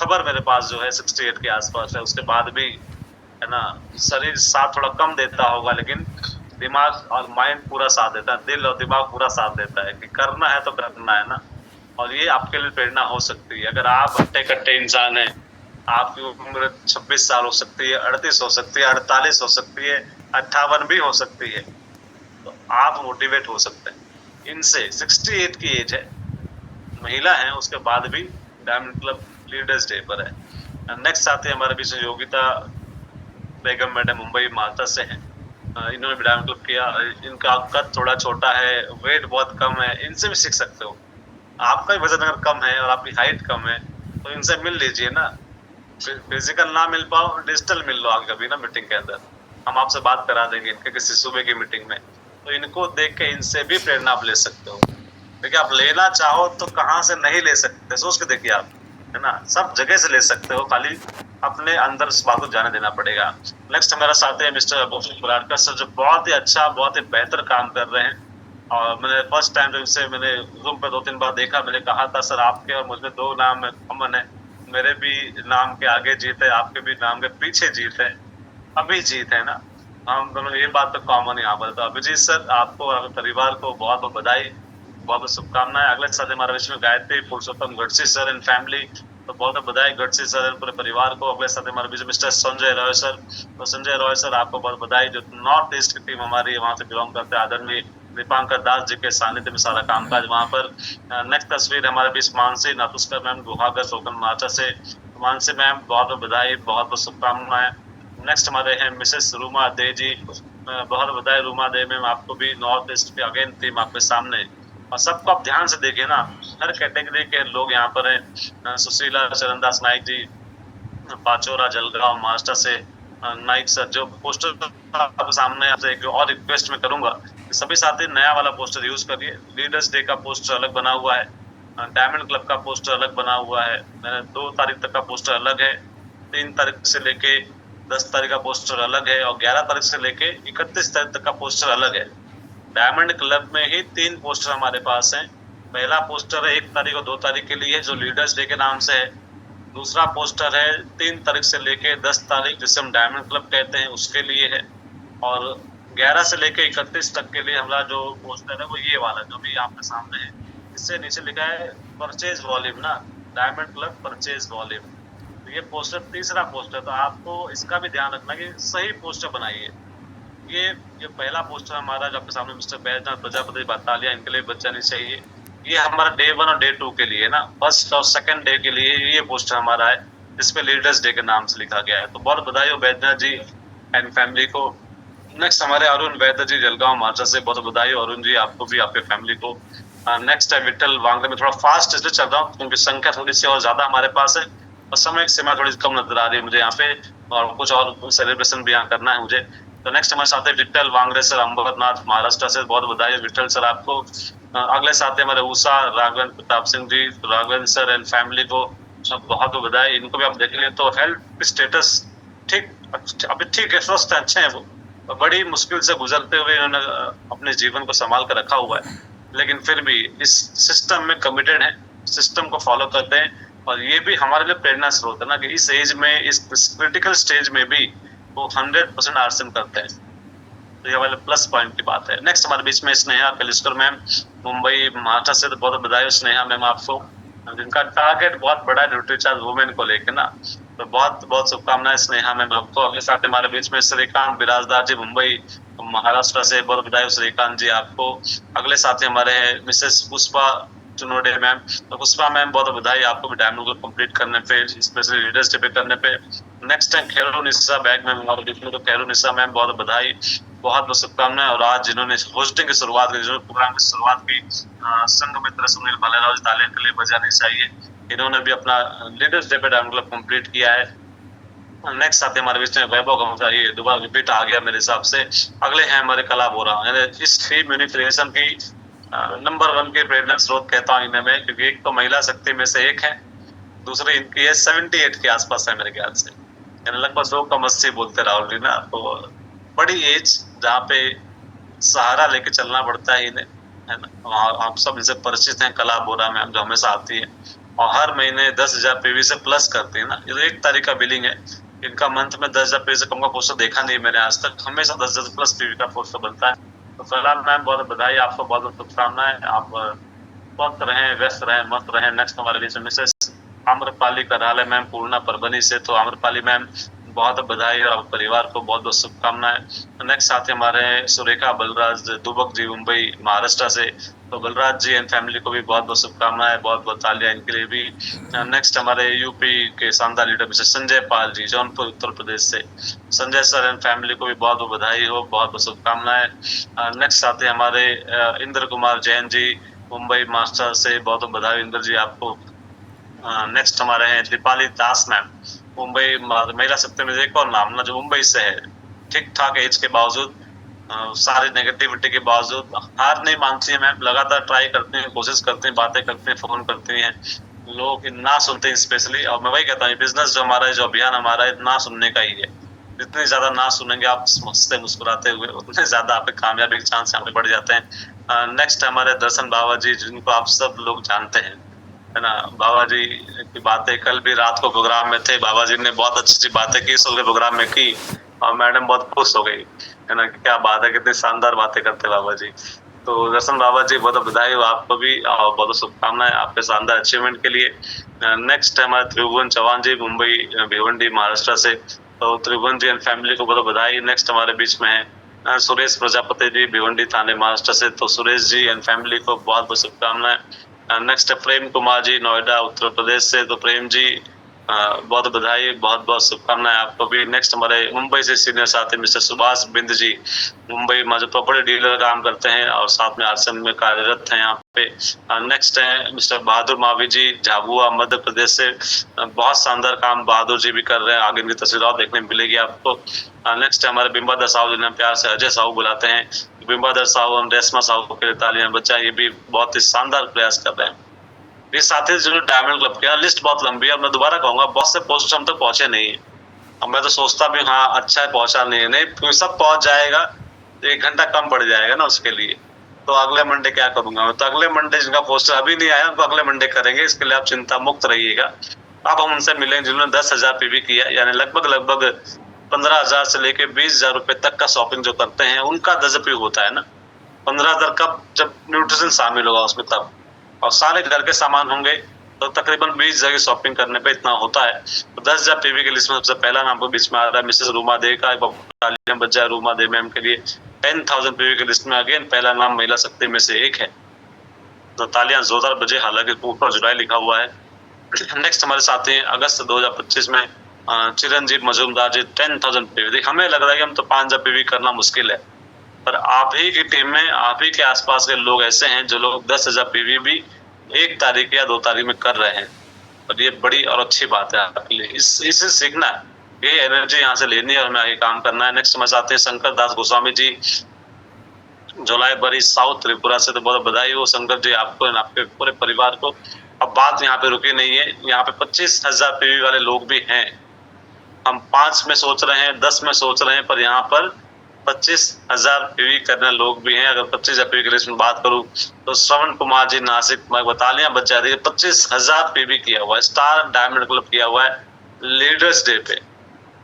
खबर मेरे पास जो है 68 के आसपास है, उसके बाद भी है ना, शरीर साथ थोड़ा कम देता होगा, लेकिन दिमाग और माइंड पूरा साथ देता है, दिल और दिमाग पूरा साथ देता है कि करना है तो करना है ना। और ये आपके लिए प्रेरणा हो सकती है। अगर आप हट्टे कट्टे इंसान हैं, आपकी उम्र 26 साल हो सकती है, 38 हो सकती है, 48 हो सकती है, 58 भी हो सकती है, तो आप मोटिवेट हो सकते हैं इनसे। 68 की एज है, महिला है, उसके बाद भी डायमंड क्लब लीडर्स डे पर है। नेक्स्ट साथी हमारे बीच में योगिता बेगम मैडम, मुंबई माता से हैं। इन्होंने भी डायमंड क्लब किया। इनका कद थोड़ा छोटा है, वेट बहुत कम है, इनसे भी सीख सकते हो। आपका भी वजन अगर कम है और आपकी हाइट कम है, तो इनसे मिल लीजिए ना। फिजिकल ना मिल पाओ, डिजिटल मिल लो आगे कभी ना मीटिंग के अंदर, हम आपसे बात करा देंगे इनके किसी सुबह की मीटिंग में। तो इनको देख के इनसे भी प्रेरणा आप ले सकते हो। देखिए, आप लेना चाहो तो कहाँ से नहीं ले सकते, सोच के देखिए आप, है ना, सब जगह से ले सकते हो, खाली अपने अंदर इस बात को जाने देना पड़ेगा। नेक्स्ट हमारा साथी है मिस्टर अभूषण कुरारकर सर, जो बहुत ही अच्छा, बहुत ही बेहतर काम कर रहे हैं। और मैंने फर्स्ट टाइम जब इनसे मैंने रूम पे 2-3 बार देखा, मैंने कहा था सर आपके और मुझमें 2 नाम कॉमन है, मेरे भी नाम के आगे जीत है, आपके भी नाम के पीछे जीत है, अभी जीत है ना, हम दोनों, ये बात तो कॉमन यहाँ पर। तो अभिजीत सर, आपको और आपके परिवार को बहुत बहुत बधाई, बहुत बहुत शुभकामनाएं। अगले साथ हमारे बीच में गायत्री पुरुषोत्तम गढ़सी सर एंड फैमिली, तो बहुत बहुत बधाई गढ़सी सर एंड पूरे परिवार को। अगले साथ हमारे बीच में मिस्टर संजय रॉय सर, तो संजय रॉय सर आपको बहुत बधाई, जो नॉर्थ ईस्ट की टीम हमारी वहाँ से बिलोंग करते हैं, आदरणीय दीपांकर दास जी के सानिध्य में सारा कामकाज वहाँ पर। नेक्स्ट तस्वीर हमारे बीच मानसी नाथुस्कर मैम, गुहागर सोकन माचा से। मानसी मैम बहुत बहुत बधाई, बहुत बहुत शुभकामनाएं। नेक्स्ट हमारे हैं मिसेस रूमा दे जी, बहुत बधाई रूमा दे मैम, आपको भी नॉर्थ ईस्ट की अगेन टीम आपके सामने। और सबको आप ध्यान से देखिए ना, हर कैटेगरी के लोग यहाँ पर हैं। सुशीला चरणदास नाइक जी, पाचोरा जलगांव महाराष्ट्र से। नाइक सर, जो पोस्टर आपके सामने, आपसे एक और रिक्वेस्ट मैं करूंगा कि सभी साथी नया वाला पोस्टर यूज करिए। लीडर्स डे का पोस्टर अलग बना हुआ है, डायमंड क्लब का पोस्टर अलग बना हुआ है, मैंने 2 तारीख तक का पोस्टर अलग है, 3 तारीख से लेके 10 तारीख का पोस्टर अलग है, और 11 तारीख से लेके 31 तारीख तक का पोस्टर अलग है। डायमंड क्लब में ही 3 पोस्टर हमारे पास हैं। पहला पोस्टर है 1 तारीख और 2 तारीख के लिए, जो लीडर्स डे के नाम से है। दूसरा पोस्टर है 3 तारीख से लेके 10 तारीख, जिसे हम डायमंड क्लब कहते हैं, उसके लिए है। और 11 से लेके 31 तक के लिए हमारा जो पोस्टर है वो ये वाला, जो भी आपके सामने है। इससे नीचे लिखा है परचेज वॉल्यूम ना, डायमंड क्लब परचेज वॉल्यूम। तो ये पोस्टर तीसरा पोस्टर, तो आपको इसका भी ध्यान रखना कि सही पोस्टर बनाइए। ये पहला पोस्टर हमारा जो आपके सामने मिस्टर बैजनाथ प्रजापति बातालिया, इनके लिए बच्चा नहीं चाहिए, ये हमारा डे 1 और डे 2 के लिए ना, फर्स्ट और सेकंड डे के लिए ये पोस्टर हमारा है, जिसपे लीडर्स डे के नाम से लिखा गया है। तो बहुत बधाई हो बैजनाथ जी एंड फैमिली को। नेक्स्ट हमारे अरुण वैद्य जी, जलगांव महाराष्ट्र से, बहुत बधाई हो अरुण जी, आपको भी, आपके फैमिली को। नेक्स्ट है विट्ठल वांगले में थोड़ा फास्ट इसलिए चल रहा हूँ क्योंकि संख्या थोड़ी सी और ज्यादा हमारे पास है और समय की सीमा थोड़ी कम नजर आ रही है मुझे यहाँ पे, और कुछ और सेलिब्रेशन भी यहाँ करना है मुझे। तो नेक्स्ट हमारे साथ है विट्ठल वांगले सर, अंबरनाथ महाराष्ट्र से, बहुत बधाई विट्ठल सर आपको। अगले साथ है हमारे Usha Raghavendra Pratap Singh ji, Raghavendra sir and family को बहुत बधाई। इनको भी आप देख लें तो हेल्थ स्टेटस ठीक, अभी ठीक है, स्वस्थ है, अच्छे हैं वो। बड़ी मुश्किल से गुजरते हुए इन्होंने अपने जीवन को संभाल कर रखा हुआ है, लेकिन फिर भी इस सिस्टम में कमिटेड है, सिस्टम को फॉलो करते हैं। और ये भी हमारे लिए प्रेरणा स्रोत है ना कि इस एज में, इस क्रिटिकल स्टेज में भी वो 100% आरसीएम करते हैं, तो ये वाले प्लस पॉइंट की बात है। नेक्स्ट हमारे बीच में स्नेहा कलिस्कर मैम, मुंबई महाराष्ट्र से, तो बहुत बधाई स्नेहा मैम आपको, जिनका टारगेट बहुत बड़ा है न्यूट्री चार्ज वुमेन को लेकर ना, तो बहुत बहुत शुभकामनाएं स्नेहा मैम आपको। अगले साथ हमारे बीच में श्रीकांत बिराजदार जी, मुंबई महाराष्ट्र से, बहुत बधाई श्रीकांत जी आपको। अगले साथी हमारे हैं मिसेस पुष्पा चुनोडे मैम, तो पुष्पा मैम बहुत बधाई आपको भी डायमंड को कंप्लीट करने पे, स्पेशली लीडर्स डे पे करने पे। नेक्स्ट है खैरू निशा बैग मैम हमारे बीच में, तो खैरू निशा मैम बहुत बधाई, बहुत बहुत शुभकामनाएं। और आज जिन्होंने होस्टिंग की शुरुआत की, जिन्होंने प्रोग्राम की शुरुआत की, संघ मित्र सुनील भालेराव जी, तालियां के लिए बजानी चाहिए, इन्होंने भी अपना लीडर्स डे पे डायमंड क्लब कंप्लीट किया है। नेक्स्ट आते हमारे बीच में वैभव गंगा, ये दोबारा रिपीट आ गया मेरे हिसाब से। अगले हैं हमारे कला बोरा, इस फीम यूनिफिकेशन की नंबर 1 के प्रेरणा स्रोत कहता हूँ इन्हें मैं, क्योंकि एक तो महिला शक्ति में से एक है, दूसरी इनकी है 78 के आसपास है मेरे ख्याल से, यानी लगभग 100 कम 80 बोलते राहुल जी ना। तो बड़ी एज जहाँ पे सहारा लेके चलना पड़ता है इन्हें, है ना। आप सब इनसे परिचित हैं, कला बोरा मैम जो हमेशा आती है और हर महीने 10,000 पीवी से प्लस करती है ना। ये तो 1 तारीख का बिलिंग है, इनका मंथ में 10,000 पीवी से कम का पोस्टर देखा नहीं मैंने आज तक, हमेशा 10,000 प्लस पीवी का पोस्टर बनता है। तो कला मैम बहुत बधाई आपको, बहुत बहुत शुभकामनाएं, आप स्वस्थ रहें, व्यस्त रहें, मस्त रहें। नेक्स्ट हमारे बीच में मिसेस आम्रपाली कराले मैम, पूर्णा परभनी से, तो आम्रपाली मैम बहुत बधाई और परिवार को बहुत बहुत शुभकामनाएं। नेक्स्ट साथी हमारे सुरेखा बलराज दुबक जी, मुंबई महाराष्ट्र से, तो बलराज जी एंड फैमिली को भी बहुत बहुत शुभकामनाएं, बहुत बहुत तालियां इनके लिए भी। नेक्स्ट हमारे यूपी के शानदार लीडर मिस्टर संजय पाल जी, जौनपुर उत्तर प्रदेश से, संजय सर एंड फैमिली को भी बहुत बहुत बधाई हो, बहुत बहुत शुभकामनाएं। नेक्स्ट साथी हमारे इंद्र कुमार जैन जी, मुंबई महाराष्ट्र से, बहुत बहुत बधाई इंद्र जी आपको। नेक्स्ट हमारे हैं दीपाली दास मैम, मुंबई महिला शक्ति में एक और नाम ना, जो मुंबई से है, ठीक ठाक एज के बावजूद, सारी नेगेटिविटी के बावजूद हार नहीं मानती है मैम, लगातार ट्राई करती हैं, कोशिश करती हैं, बातें करती हैं, फोन करती हैं, लोग ना सुनते हैं स्पेशली। और मैं वही कहता हूँ बिजनेस जो हमारा है, जो अभियान हमारा है, ना सुनने का ही है। जितने ज्यादा ना सुनेंगे आप हंसते मुस्कुराते हुए, उतने ज्यादा आपके कामयाबी के चांस यहाँ पे बढ़ जाते हैं। नेक्स्ट हमारे दर्शन बाबा जी, जिनको आप सब लोग जानते हैं, है ना। बाबा जी की बातें, कल भी रात को प्रोग्राम में थे, बाबा जी ने बहुत अच्छी अच्छी बातें की सुबह प्रोग्राम में की, और मैडम बहुत खुश हो गई, है ना, क्या बात है, कितनी शानदार बातें करते बाबा जी। तो दर्शन बाबा जी बहुत बधाई हो आपको भी, और बहुत शुभकामनाएं आपके शानदार अचीवमेंट के लिए। नेक्स्ट है हमारे त्रिभुवन चौहान जी, मुंबई भिवंडी महाराष्ट्र से, तो त्रिभुवन जी एंड फैमिली को बहुत बधाई। नेक्स्ट हमारे बीच में है सुरेश प्रजापति जी, भिवंडी थाने महाराष्ट्र से, तो सुरेश जी एंड फैमिली को बहुत बहुत शुभकामनाएं। नेक्स्ट है प्रेम कुमार जी, नोएडा उत्तर प्रदेश से, तो प्रेम जी बहुत बधाई, बहुत बहुत शुभकामनाएं आपको भी। नेक्स्ट हमारे मुंबई से सीनियर साथी मिस्टर सुभाष बिंद जी, मुंबई में जो प्रॉपर्टी डीलर काम करते हैं और साथ में आरसीएम में कार्यरत हैं यहाँ पे। नेक्स्ट है मिस्टर बहादुर मावी जी, झाबुआ मध्य प्रदेश से, बहुत शानदार काम बहादुर जी भी कर रहे हैं, आगे इनकी तस्वीर और देखने मिलेगी आपको। नेक्स्ट है हमारे बिंबाधर साहू, जिन्हें प्यार से अजय साहू बुलाते हैं, बिंबाधर साहू और रेशमा साहू के लिए तालियां बजाएं, ये भी बहुत ही शानदार प्रयास कर रहे हैं। ये साथी जो डायमंड क्लब की लिस्ट बहुत लंबी है, मैं दोबारा कहूंगा बहुत से पोस्ट हम तक पहुंचे नहीं है। अब मैं तो सोचता भी हाँ अच्छा है पहुंचा नहीं, सब पहुंच जाएगा, 1 घंटा कम पड़ जाएगा ना उसके लिए। तो अगले मंडे क्या करूंगा मैं, तो अगले मंडे जिनका पोस्टर अभी नहीं आया उनको अगले मंडे करेंगे, इसके लिए आप चिंता मुक्त रहिएगा। अब हम उनसे मिलेंगे जिन्होंने 10,000 पीवी किया, यानी लगभग 15,000 से लेके 20,000 रुपए तक का शॉपिंग जो करते हैं उनका 10 पीवी होता है ना। 15,000 कब, जब न्यूट्रिशन शामिल होगा उसमें तब, और सारे घर के सामान होंगे तो तकरीबन 20 जगह शॉपिंग करने पे इतना होता है। तो 10,000 पीवी की लिस्ट में सबसे पहला नाम को बीच में आ रहा है मिसेस रूमा दे का, तालियां बज जाए रूमा दे मैम के लिए। 10,000 पीवी की लिस्ट में अगेन पहला नाम महिला शक्ति में से एक है, तो तालियां जोरदार बजे, हालांकि ऊपर जुलाई लिखा हुआ है। नेक्स्ट हमारे साथी हैं अगस्त 2025 में चिरंजीव मजूमदार जी, 10,000 पीवी। हमें लग रहा है कि हम तो 5,000 पीवी करना मुश्किल है, पर आप ही की टीम में, आप ही के आसपास के लोग ऐसे हैं जो लोग 10,000 पीवी भी 1 तारीख या 2 तारीख में कर रहे हैं, और ये बड़ी और अच्छी बात है आपके लिए। इससे सीखना है, ये एनर्जी यहाँ से लेनी है और हमें आगे काम करना है। नेक्स्ट हमारे साथ हैं शंकर दास गोस्वामी जी, जोलाई बरी साउथ त्रिपुरा से। तो बहुत बधाई हो शंकर जी आपको, आपके पूरे परिवार को। अब बात यहाँ पे रुकी नहीं है, यहाँ पे 25,000 पीवी वाले लोग भी हैं। हम 5 में सोच रहे हैं, 10 में सोच रहे हैं, पर यहाँ पर 25,000 पीवी करने लोग भी हैं। अगर 25,000 पीवी की लिस्ट में बात करूं तो श्रवण कुमार जी नासिक में बतालियां बच जाती है। 25,000 पीवी किया हुआ है, स्टार डायमंड क्लब किया हुआ है लीडर्स डे पे।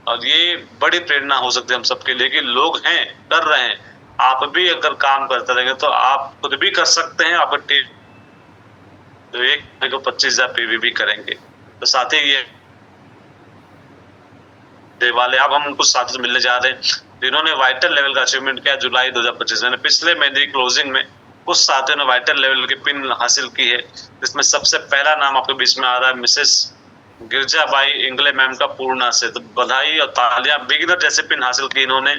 और ये बड़ी प्रेरणा हो सकती है हम सबके लिए कि लोग हैं, कर रहे हैं। आप भी अगर काम करते रहेंगे तो आप खुद भी कर सकते हैं, आपकी टीम तो एक को 25,000 पीवी भी करेंगे। तो साथ ही ये वाले अब हम कुछ साथियों से मिलने जा रहे हैं जिन्होंने वाइटल लेवल का अचीवमेंट किया जुलाई 2025 में। पिछले महीने की क्लोजिंग में कुछ साथियों ने वाइटल लेवल की पिन हासिल की है, जिसमें सबसे पहला नाम आपके बीच में आ रहा है मिसेस गिरजाबाई इंगले मैम का पूर्णा से। तो बधाई और तालियां। बिगिनर जैसे पिन हासिल की इन्होंने।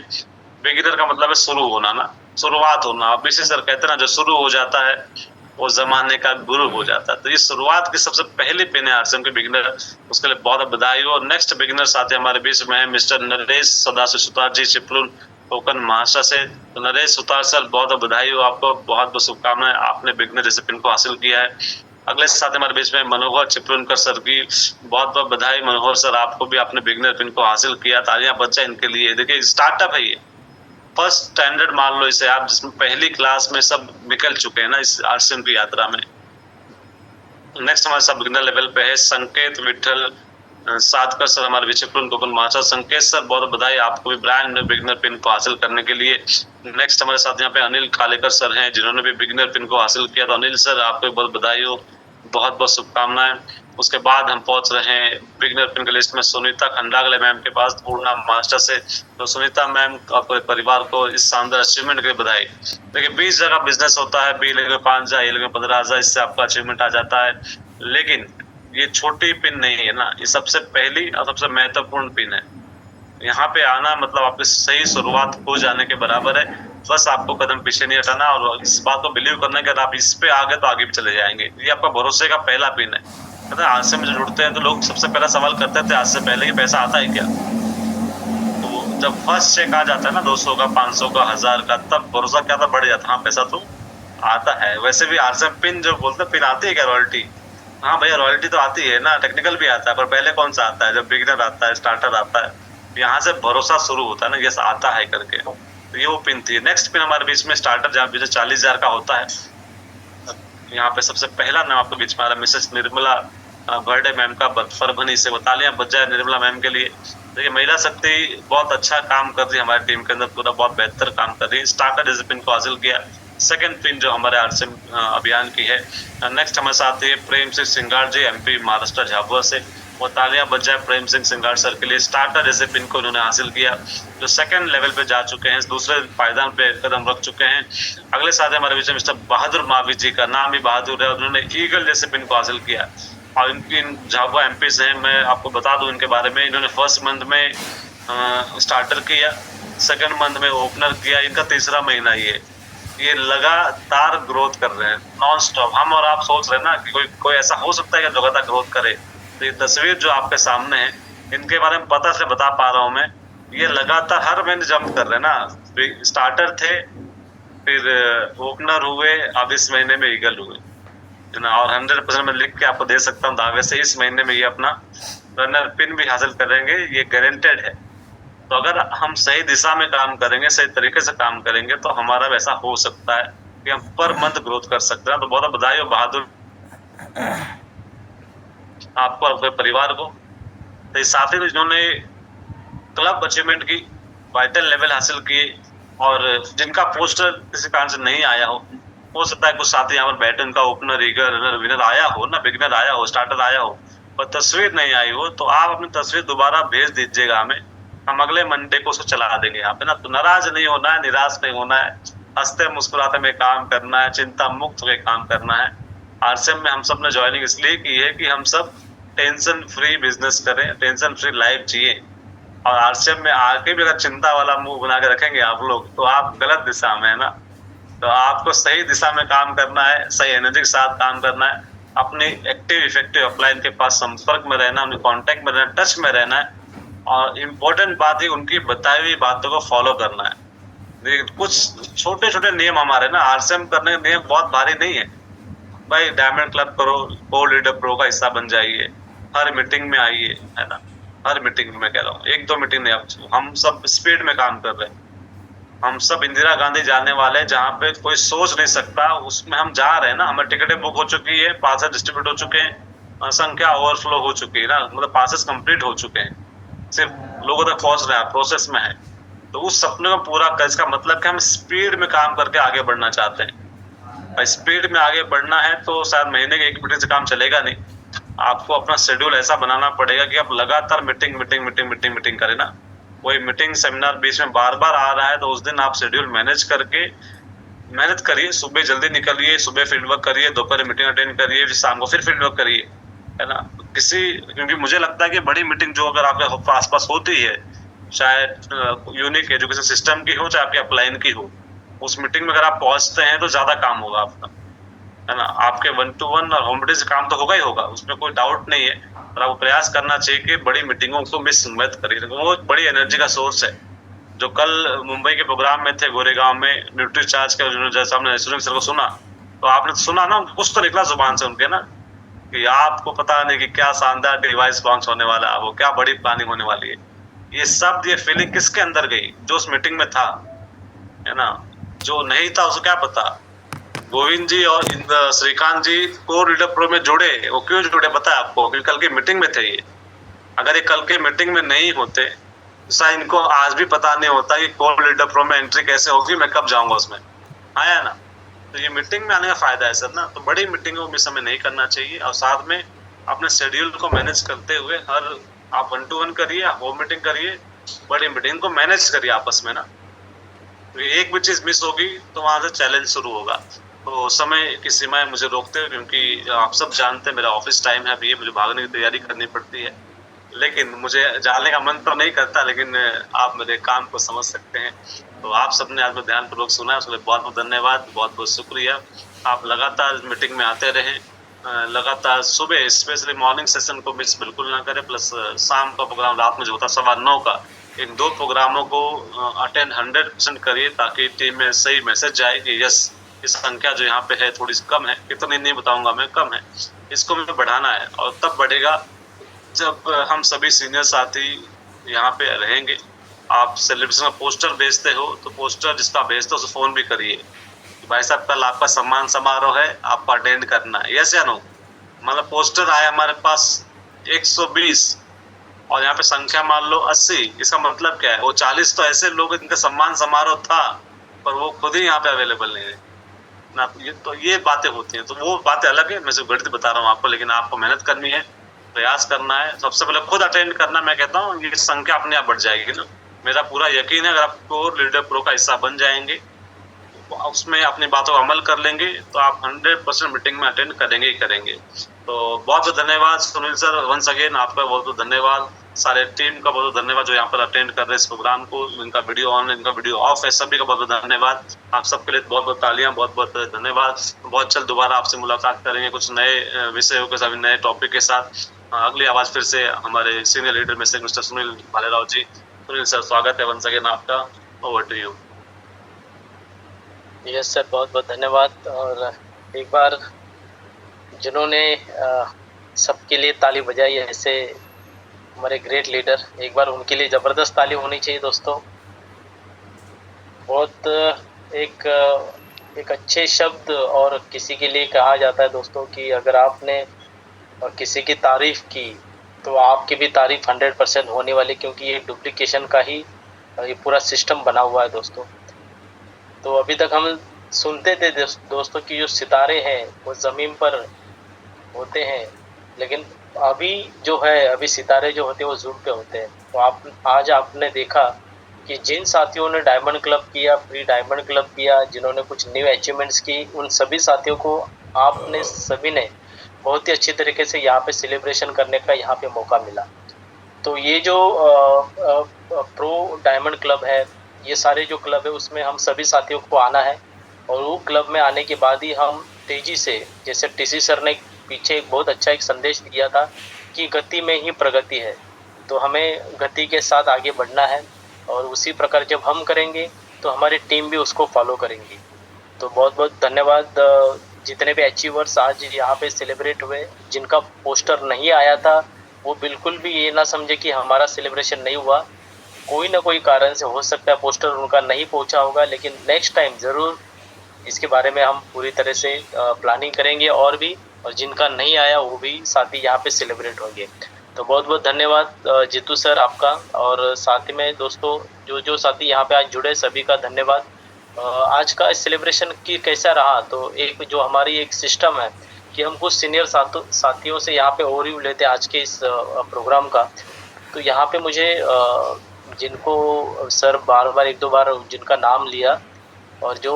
बिगिनर का मतलब है शुरू होना ना, शुरुआत होना। अब इसी सर कहते हैं ना, जो शुरू हो जाता है वो जमाने का गुरु हो जाता है। तो ये शुरुआत की सबसे पहली पिन है आरसीएम के बिगिनर, उसके लिए बहुत बधाई हो। नेक्स्ट बिगिनर साथी हमारे बीच में है मिस्टर नरेश सदाशिव सुतार जी, चिपलून टोकन महाराष्ट्र से। तो नरेश सुतार सर बहुत बधाई हो आपको, बहुत बहुत शुभकामनाएं, आपने बिगिनर जैसे पिन को हासिल किया है। अगले साथ हमारे बीच में मनोहर चिपलूनकर सर की बहुत बहुत बधाई। मनोहर सर आपको भी आपने बिगिनर पिन को हासिल किया, तालियां बच्चा इनके लिए। देखिए स्टार्टअप है ये, फर्स्ट स्टैंडर्ड मान लो इसे आप, जिसमें पहली क्लास में सब निकल चुके हैं ना इस आरसीएम की यात्रा में। नेक्स्ट हमारे साथ बिगिनर लेवल पे है संकेत विठल सातकर सर, हमारे विचिपलून कोकण महाराष्ट्र। संकेत सर बहुत बधाई आपको भी ब्रांड न्यू बिगिनर पिन को हासिल करने के लिए। नेक्स्ट हमारे साथ यहाँ पे अनिल कालेकर सर हैं जिन्होंने भी बिगिनर पिन को हासिल किया। तो अनिल सर आपको बहुत बधाई हो, बहुत बहुत शुभकामनाएं। उसके बाद हम पहुंच रहे हैं बिगिनर पिन की लिस्ट में सुनीता खंडागले मैम के पास, पूर्णा महाराष्ट्र से। तो सुनीता मैम आपके परिवार को इस शानदार अचीवमेंट के लिए बधाई। देखिए 20 जगह बिजनेस होता है, बी लेंगे 5,000, ए लेंगे 15,000, इससे आपका अचीवमेंट आ जाता है। लेकिन ये छोटी पिन नहीं है ना, ये सबसे पहली और सबसे महत्वपूर्ण पिन है। यहाँ पे आना मतलब आपकी सही शुरुआत हो जाने के बराबर है। बस आपको कदम पीछे नहीं हटाना और इस बात को बिलीव करना है कि अगर आप इस पे आ गए तो आगे भी चले जाएंगे। ये आपका भरोसे का पहला पिन है। पता है आज से में जुड़ते हैं तो लोग सबसे पहला सवाल करते थे आज से पहले कि पैसा आता है क्या। तो जब फर्स्ट चेक आ जाता है ना 200 का, 500 का, 1000 का, तब भरोसा क्या था बढ़ जाता है। हाँ पैसा तो आता है। वैसे भी आरसीएम पिन जो बोलते हैं, पिन आती है क्या रॉयल्टी? हाँ भैया रॉयल्टी तो आती है ना, टेक्निकल भी आता है, पर पहले कौन सा आता है? जब बिगिनर आता है, स्टार्टर आता है, यहाँ से भरोसा शुरू होता है ना, यस आता है करके। तो ये वो पिन थी। नेक्स्ट पिन हमारे बीच में स्टार्टर जहाँ बीच 40,000 का होता है। यहाँ पे सबसे पहला नाम आपके बीच में आ रहा है मिसेस निर्मला बर्डे मैम का, परभनी से। तालियां बज जाए निर्मला मैम के लिए। देखिए महिला शक्ति बहुत अच्छा काम कर रही है हमारी टीम के अंदर, पूरा बहुत बेहतर काम कर रही है। स्टार्टर जैसे पिन को हासिल किया, सेकंड पिन जो हमारे आरसीएम अभियान की है। नेक्स्ट हमारे साथ है प्रेम सिंह सिंगार जी, एमपी महाराष्ट्र झाबुआ से। वो तालियां बज जाए प्रेम सिंह सिंगार सर के लिए। स्टार्टर जैसे पिन को उन्होंने हासिल किया, जो सेकंड लेवल पे जा चुके हैं, दूसरे पायदान पे कदम रख चुके हैं। अगले साथ हमारे बीच में मिस्टर बहादुर मावी जी का, नाम ही बहादुर है, उन्होंने ईगल जैसे पिन को हासिल किया। और इनकी झाबुआ एमपी से हैं। मैं आपको बता दूं इनके बारे में, इन्होंने फर्स्ट मंथ में स्टार्टर किया, सेकंड मंथ में ओपनर किया, इनका तीसरा महीना ये लगातार ग्रोथ कर रहे हैं नॉन स्टॉप। हम और आप सोच रहे हैं ना कि कोई ऐसा हो सकता है कि लगातार ग्रोथ करे। तो ये तस्वीर जो आपके सामने है, इनके बारे में पता से बता पा रहा हूँ मैं, ये लगातार हर महीने जंप कर रहे हैं ना। स्टार्टर थे, फिर ओपनर हुए, अब इस महीने में ईगल हुए ना। और 100% में लिख के आपको दे सकता हूँ दावे से, इस महीने में ये अपना रनर पिन भी हासिल करेंगे, ये गारंटेड है। तो अगर हम सही दिशा में काम करेंगे, सही तरीके से काम करेंगे, तो हमारा वैसा हो सकता है कि हम पर मंथ ग्रोथ कर सकते हैं। तो बहुत बधाई हो बहादुर आपको, आपके परिवार को। तो साथ ही जिन्होंने क्लब अचीवमेंट की, वाइटल लेवल हासिल किए, और जिनका पोस्टर किसी कारण से नहीं आया हो सकता है कुछ साथी यहाँ पर बैठे, उनका ओपनर, ईगर, रनर, विनर आया हो ना, बिगिनर आया हो, स्टार्टर आया हो, पर तस्वीर नहीं आई हो, तो आप अपनी तस्वीर दोबारा भेज दीजिएगा हमें। हम अगले मंडे को उसको चला देंगे यहाँ पे ना। तो नाराज नहीं होना है, निराश नहीं होना है, हंसते मुस्कुराते में काम करना है, चिंता मुक्त होकर काम करना है। आरसीएम में हम सब ने ज्वाइनिंग इसलिए की है कि हम सब टेंशन फ्री बिजनेस करें, टेंशन फ्री लाइफ जिए। और आरसीएम में आके भी अगर चिंता वाला मुंह बना के रखेंगे आप लोग, तो आप गलत दिशा में है ना। तो आपको सही दिशा में काम करना है, सही एनर्जी के साथ काम करना है, अपनी एक्टिव इफेक्टिव अपलाइन के पास संपर्क में रहना, उनके कांटेक्ट में रहना, टच में रहना है, और इम्पोर्टेंट बात है उनकी बताई हुई बातों को फॉलो करना है। कुछ छोटे छोटे नियम हमारे ना, आरसीएम करने के नियम बहुत भारी नहीं है भाई। डायमंड क्लब करो, को लीडर प्रो का हिस्सा बन जाइए, हर मीटिंग में आइए, है ना। हर मीटिंग में कह रहा हूँ, एक दो मीटिंग नहीं, हम सब स्पीड में काम कर रहे हैं। हम सब इंदिरा गांधी जाने वाले हैं, जहाँ पे कोई सोच नहीं सकता, उसमें हम जा रहे हैं ना। हमारी टिकटें बुक हो चुकी है, पासेस डिस्ट्रीब्यूट हो चुके हैं, संख्या ओवरफ्लो हो चुकी है ना, मतलब पासेस कंप्लीट हो चुके हैं, सिर्फ लोगों तक पहुंच रहे हैं, प्रोसेस में है। तो उस सपने को पूरा कर, इसका मतलब कि हम स्पीड में काम करके आगे बढ़ना चाहते हैं। स्पीड में आगे बढ़ना है तो शायद महीने के एक मीटिंग से काम चलेगा नहीं। आपको अपना शेड्यूल ऐसा बनाना पड़ेगा कि आप लगातार meeting meeting meeting meeting meeting करें ना। कोई मीटिंग सेमिनार बीच में बार बार आ रहा है तो उस दिन आप शेड्यूल मैनेज करके मेहनत करिए। सुबह जल्दी निकलिए, सुबह फील्ड वर्क करिए, दोपहर मीटिंग अटेंड करिए, फिर शाम को फिर फील्ड वर्क करिए, है ना। क्योंकि मुझे लगता है कि बड़ी मीटिंग जो अगर आपके आसपास होती है, चाहे यूनिक एजुकेशन सिस्टम की हो, चाहे आपके अपलाइन की हो, उस मीटिंग में अगर आप पहुंचते हैं तो ज्यादा काम होगा आपका, है ना। आपके 1-to-1 और होम मीटिंग से काम तो होगा ही होगा, उसमें कोई डाउट नहीं है। और आपको प्रयास करना चाहिए कि बड़ी मीटिंगों को मिस मत करिए, वो एक बड़ी एनर्जी का सोर्स है। जो कल मुंबई के प्रोग्राम में थे गोरेगांव में, न्यूट्री चार्ज का, जैसे हमने सुनील सर को सुना, तो आपने तो सुना ना, कुछ तो निकला जुबान से उनके ना, कि आपको पता नहीं कि क्या शानदार डिवाइस लॉन्च होने वाला है, वो क्या बड़ी प्लानिंग होने वाली है। ये सब, ये फीलिंग किसके अंदर गई? जो उस मीटिंग में था, है ना। जो नहीं था उसको क्या पता। गोविंद जी और श्रीकांत जी को लीडर प्रो में जुड़े, वो क्यों जुड़े पता है आपको? क्योंकि कल की मीटिंग में थे ये। अगर ये कल के मीटिंग में नहीं होते, शायद इनको आज भी पता नहीं होता कि कोर लीडर प्रो में एंट्री कैसे होगी, मैं कब जाऊंगा उसमें, आया ना। तो ये मीटिंग में आने का फायदा है सर ना। तो बड़ी मीटिंगों में समय नहीं करना चाहिए, और साथ में अपने शेड्यूल को मैनेज करते हुए हर, आप 1-to-1 करिए, होम मीटिंग करिए, बड़ी मीटिंग को मैनेज करिए आपस में ना। तो एक भी चीज मिस होगी तो वहां से चैलेंज शुरू होगा। तो समय की सीमाएं मुझे रोकते हैं, क्योंकि आप सब जानते हैं मेरा ऑफिस टाइम है अभी, मुझे भागने की तैयारी करनी पड़ती है। लेकिन मुझे जाने का मन तो नहीं करता, लेकिन आप मेरे काम को समझ सकते हैं। तो आप सबने आज में ध्यानपूर्वक सुना है, उसके लिए बहुत बहुत धन्यवाद, बहुत बहुत शुक्रिया। आप लगातार मीटिंग में आते रहें, लगातार सुबह स्पेशली मॉर्निंग सेशन को मिस बिल्कुल ना करें, प्लस शाम का प्रोग्राम रात में जो होता है 9:15 का, इन 2 प्रोग्रामों को अटेंड 100% करिए, ताकि टीम में सही मैसेज जाए कि यस, इस संख्या जो यहाँ पे है थोड़ी सी कम है, कितनी नहीं बताऊंगा मैं, कम है, इसको हमें बढ़ाना है। और तब बढ़ेगा जब हम सभी सीनियर साथी यहाँ पे रहेंगे। आप सेलिब्रेशन का पोस्टर भेजते हो, तो पोस्टर जिसका भेजते हो उसे फोन भी करिए, भाई साहब कल आपका सम्मान समारोह है, आपको अटेंड करना है, यस या नो। मतलब पोस्टर आए हमारे पास 120 और यहाँ पे संख्या मान लो 80, इसका मतलब क्या है? वो 40 तो ऐसे लोग जिनका सम्मान समारोह था, पर वो खुद ही यहाँ पे अवेलेबल नहीं है ना। ये बातें होती हैं, तो वो बातें अलग है, मैं सिर्फ गणित बता रहा हूँ आपको। लेकिन आपको मेहनत करनी है, प्रयास करना है, सबसे पहले खुद अटेंड करना। मैं कहता हूँ ये संख्या अपने आप बढ़ जाएगी ना। मेरा पूरा यकीन है अगर आप कोर लीडर प्रो का हिस्सा बन जाएंगे, उसमें अपनी बातों को अमल कर लेंगे, तो आप 100% मीटिंग में अटेंड करेंगे ही करेंगे। तो बहुत बहुत धन्यवाद सुनील सर, वंस अगेन आपका बहुत बहुत धन्यवाद। सारे टीम का बहुत बहुत धन्यवाद जो यहाँ पर अटेंड कर रहे हैं इस प्रोग्राम को। इनका वीडियो ऑन है, इनका वीडियो ऑफ है, सभी का बहुत बहुत धन्यवाद। आप सबके लिए बहुत बहुत तालियां, बहुत बहुत धन्यवाद। बहुत जल्द दोबारा आपसे मुलाकात करेंगे कुछ नए विषयों के साथ, नए टॉपिक के साथ। अगली आवाज फिर से हमारे सीनियर लीडर में से मिस्टर सुनील भालेराव जी। सुनील सर, स्वागत है वंस अगेन आपका, over to you. Yes sir, बहुत बहुत धन्यवाद। और एक बार जिन्होंने सबके लिए ताली बजाई ऐसे हमारे ग्रेट लीडर, एक बार उनके लिए ज़बरदस्त ताली होनी चाहिए दोस्तों। बहुत एक अच्छे शब्द और किसी के लिए कहा जाता है दोस्तों कि अगर आपने किसी की तारीफ़ की तो आपकी भी तारीफ़ 100% होने वाली, क्योंकि ये डुप्लीकेशन का ही ये पूरा सिस्टम बना हुआ है दोस्तों। तो अभी तक हम सुनते थे दोस्तों कि जो सितारे हैं वो ज़मीन पर होते हैं, लेकिन अभी जो है, अभी सितारे जो होते हैं वो ज़ूम पे होते हैं। तो आज आपने देखा कि जिन साथियों ने डायमंड क्लब किया, प्री डायमंड क्लब किया, जिन्होंने कुछ न्यू अचीवमेंट्स की, उन सभी साथियों को आपने सभी ने बहुत ही अच्छी तरीके से यहाँ पे सेलिब्रेशन करने का यहाँ पे मौका मिला। तो ये जो प्रो डायमंड क्लब है, ये सारे जो क्लब है उसमें हम सभी साथियों को आना है, और वो क्लब में आने के बाद ही हम तेजी से, जैसे टीसी सर ने पीछे एक बहुत अच्छा एक संदेश दिया था कि गति में ही प्रगति है, तो हमें गति के साथ आगे बढ़ना है, और उसी प्रकार जब हम करेंगे तो हमारी टीम भी उसको फॉलो करेंगी। तो बहुत बहुत धन्यवाद जितने भी अचीवर्स आज यहाँ पे सेलिब्रेट हुए, जिनका पोस्टर नहीं आया था वो बिल्कुल भी ये ना समझे कि हमारा सेलिब्रेशन नहीं हुआ, कोई ना कोई कारण से हो सकता है पोस्टर उनका नहीं पहुंचा होगा, लेकिन नेक्स्ट टाइम ज़रूर इसके बारे में हम पूरी तरह से प्लानिंग करेंगे, और जिनका नहीं आया वो भी साथ ही यहाँ पे सेलिब्रेट होंगे। तो बहुत बहुत धन्यवाद जीतू सर आपका, और साथ ही में दोस्तों जो साथी यहाँ पे आज जुड़े सभी का धन्यवाद। आज का सेलिब्रेशन की कैसा रहा, तो एक जो हमारी एक सिस्टम है कि हम कुछ सीनियर साथियों से यहाँ पे ओवरव्यू लेते हैं आज के इस प्रोग्राम का। तो यहाँ पे मुझे जिनको सर बार बार एक दो बार जिनका नाम लिया, और जो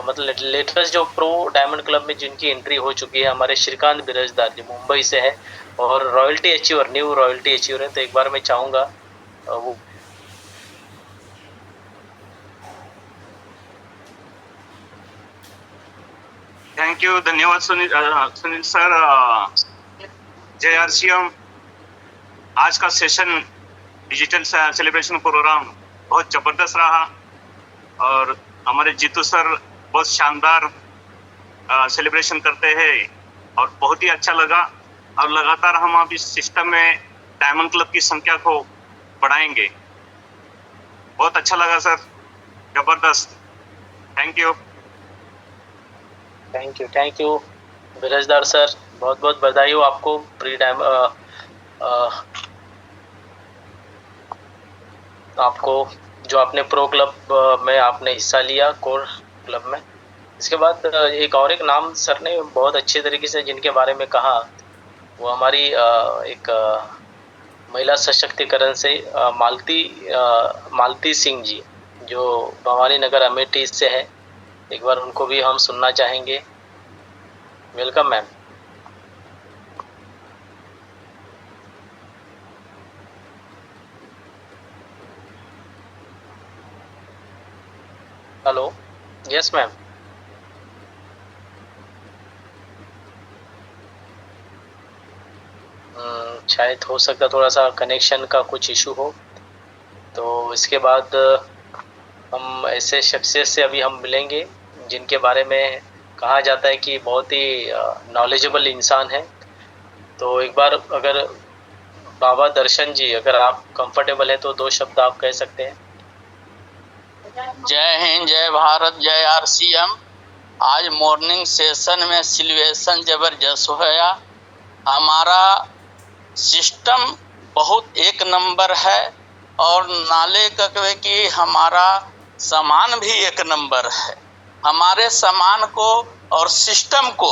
मतलब लेटेस्ट जो प्रो डायमंड क्लब में जिनकी एंट्री हो चुकी है, हमारे श्रीकांत बिरजदार जी मुंबई से है, और royalty achiever, new royalty achiever है। तो एक बार मैं चाहूँगा वो थैंक यू, धन्यवाद सुनील सर। जय आरसीएम। आज का सेशन डिजिटल सेलिब्रेशन प्रोग्राम बहुत ज़बरदस्त रहा, और हमारे जीतू सर बहुत शानदार सेलिब्रेशन करते हैं और बहुत ही अच्छा लगा। और लगातार हम अब इस सिस्टम में डायमंड क्लब की संख्या को बढ़ाएंगे। बहुत अच्छा लगा सर, ज़बरदस्त। Thank you. Thank you Birajdar sir, बहुत बहुत बधाई हो आपको प्री टाइम आपको जो आपने प्रो क्लब में आपने हिस्सा लिया, कोर क्लब में। इसके बाद एक नाम सर ने बहुत अच्छे तरीके से जिनके बारे में कहा, वो हमारी एक महिला सशक्तिकरण से मालती सिंह जी, जो भवानी नगर अमेठी से है। एक बार उनको भी हम सुनना चाहेंगे। Welcome ma'am. Hello, yes ma'am. शायद हो सकता थोड़ा सा कनेक्शन का कुछ इशू हो। तो इसके बाद हम ऐसे शख्सियत से अभी हम मिलेंगे जिनके बारे में कहा जाता है कि बहुत ही नॉलेजेबल इंसान है। तो एक बार अगर बाबा दर्शन जी, अगर आप कंफर्टेबल है तो 2 शब्द आप कह सकते हैं। जय हिंद, जय भारत, जय आरसीएम। आज मॉर्निंग सेशन में सेलिब्रेशन जबरदस्त होया। हमारा सिस्टम बहुत एक नंबर है, और नाले ककवे की हमारा सामान भी एक नंबर है। हमारे सामान को और सिस्टम को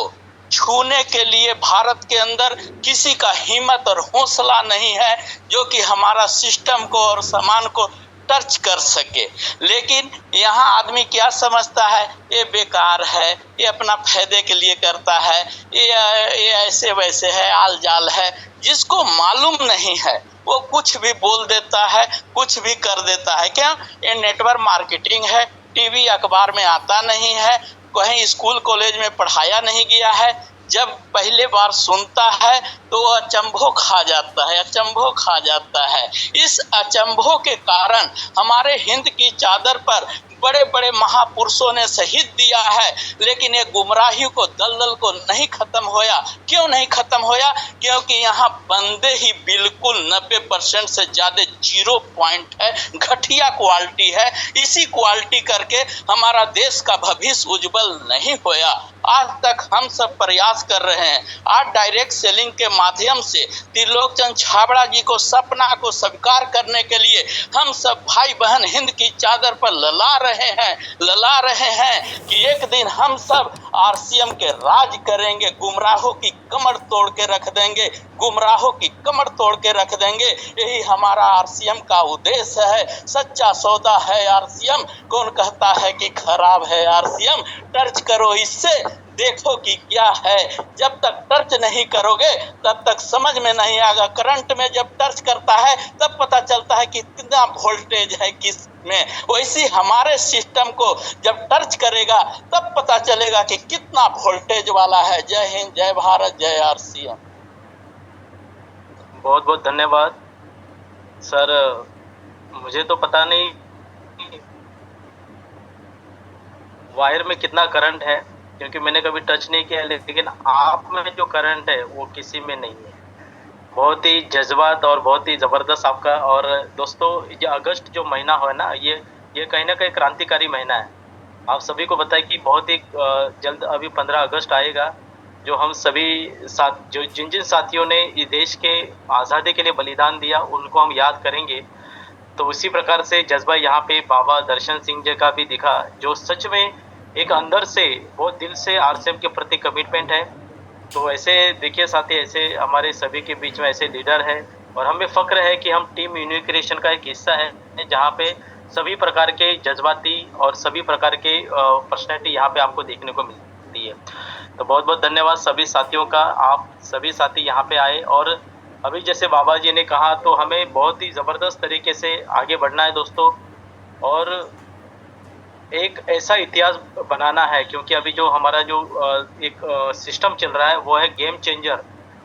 छूने के लिए भारत के अंदर किसी का हिम्मत और हौसला नहीं है जो कि हमारा सिस्टम को और सामान को टच कर सके। लेकिन यहाँ आदमी क्या समझता है, ये बेकार है, ये अपना फायदे के लिए करता है, ये ऐसे वैसे है, आल जाल है। जिसको मालूम नहीं है वो कुछ भी बोल देता है, कुछ भी कर देता है। क्या ये नेटवर्क मार्केटिंग है? टीवी अखबार में आता नहीं है, कहीं स्कूल कॉलेज में पढ़ाया नहीं गया है। जब पहले बार सुनता है तो वो अचंभो खा जाता है, अचंभो खा जाता है। इस अचंभो के कारण हमारे हिंद की चादर पर बड़े बड़े महापुरुषों ने शहीद दिया है, लेकिन ये गुमराही को, दलदल को नहीं खत्म होया। क्यों नहीं खत्म होया? क्योंकि यहाँ बंदे ही बिल्कुल 90% से ज़्यादा 0 पॉइंट है, घटिया क्वालिटी है। इसी क्वालिटी करके हमारा देश का भविष्य उज्जवल नहीं होया। आज तक हम सब प्रयास कर रहे हैं। आज डायरेक्ट सेलिंग के माध्यम से त्रिलोकचंद छाबड़ा जी को, सपना को स्वीकार करने के लिए हम सब भाई बहन हिंद की चादर पर लला रहे हैं कि एक दिन हम सब आरसीएम के राज करेंगे, गुमराहों की कमर तोड़ के रख देंगे, गुमराहों की कमर तोड़ के रख देंगे। यही हमारा आरसीएम का उद्देश्य है। सच्चा सौदा है आरसीएम। कौन कहता है कि खराब है आरसीएम? टर्च करो इससे, देखो कि क्या है। जब तक टर्च नहीं करोगे तब तक समझ में नहीं आएगा। करंट में जब टर्च करता है तब पता चलता है कि कितना वोल्टेज है किस में। वैसे हमारे सिस्टम को जब टर्च करेगा तब पता चलेगा कि कितना वोल्टेज वाला है। जय हिंद, जय भारत, जय आरसीएम। बहुत बहुत धन्यवाद सर। मुझे तो पता नहीं वायर में कितना करंट है, क्योंकि मैंने कभी टच नहीं किया, लेकिन आप में जो करंट है वो किसी में नहीं है। बहुत ही जज्बात और बहुत ही ज़बरदस्त आपका। और दोस्तों, ये अगस्त जो महीना है ना, ये कहीं ना कहीं क्रांतिकारी महीना है। आप सभी को पता है कि बहुत ही जल्द अभी 15 अगस्त आएगा, जो हम सभी साथ जो जिन जिन साथियों ने इस देश के आज़ादी के लिए बलिदान दिया उनको हम याद करेंगे। तो उसी प्रकार से जज्बा यहाँ पे बाबा दर्शन सिंह जी का भी दिखा, जो सच में एक अंदर से बहुत दिल से आरसीएम के प्रति कमिटमेंट है। तो ऐसे देखिए साथी, ऐसे हमारे सभी के बीच में ऐसे लीडर है, और हमें फ़ख्र है कि हम टीम यूनिक्रिएशन का एक हिस्सा है, जहाँ पे सभी प्रकार के जज्बाती और सभी प्रकार के पर्सनैलिटी यहाँ पे आपको देखने को मिलती है। तो बहुत बहुत धन्यवाद सभी साथियों का। आप सभी साथी यहाँ पे आए, और अभी जैसे बाबा जी ने कहा, तो हमें बहुत ही ज़बरदस्त तरीके से आगे बढ़ना है दोस्तों, और एक ऐसा इतिहास बनाना है, क्योंकि अभी जो हमारा जो एक सिस्टम चल रहा है वो है गेम चेंजर,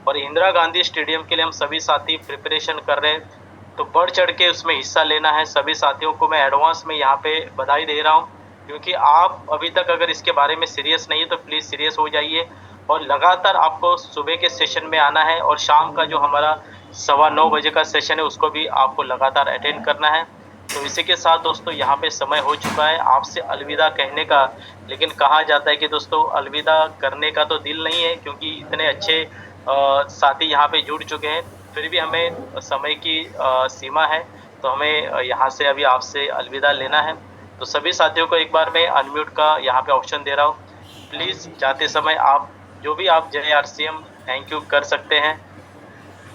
और इंदिरा गांधी स्टेडियम के लिए हम सभी साथी प्रिपरेशन कर रहे हैं। तो बढ़ चढ़ के उसमें हिस्सा लेना है। सभी साथियों को मैं एडवांस में यहाँ पे बधाई दे रहा हूँ, क्योंकि आप अभी तक अगर इसके बारे में सीरियस नहीं है तो प्लीज़ सीरियस हो जाइए, और लगातार आपको सुबह के सेशन में आना है, और शाम का जो हमारा 9:15 बजे का सेशन है उसको भी आपको लगातार अटेंड करना है। तो इसी के साथ दोस्तों, यहाँ पे समय हो चुका है आपसे अलविदा कहने का। लेकिन कहा जाता है कि दोस्तों, अलविदा करने का तो दिल नहीं है, क्योंकि इतने अच्छे साथी यहाँ पे जुड़ चुके हैं। फिर भी हमें समय की सीमा है, तो हमें यहाँ से अभी आपसे अलविदा लेना है। तो सभी साथियों को एक बार मैं अनम्यूट का यहाँ पे ऑप्शन दे रहा हूँ। प्लीज़ जाते समय आप जो भी आप जय आरसीएम थैंक यू कर सकते हैं,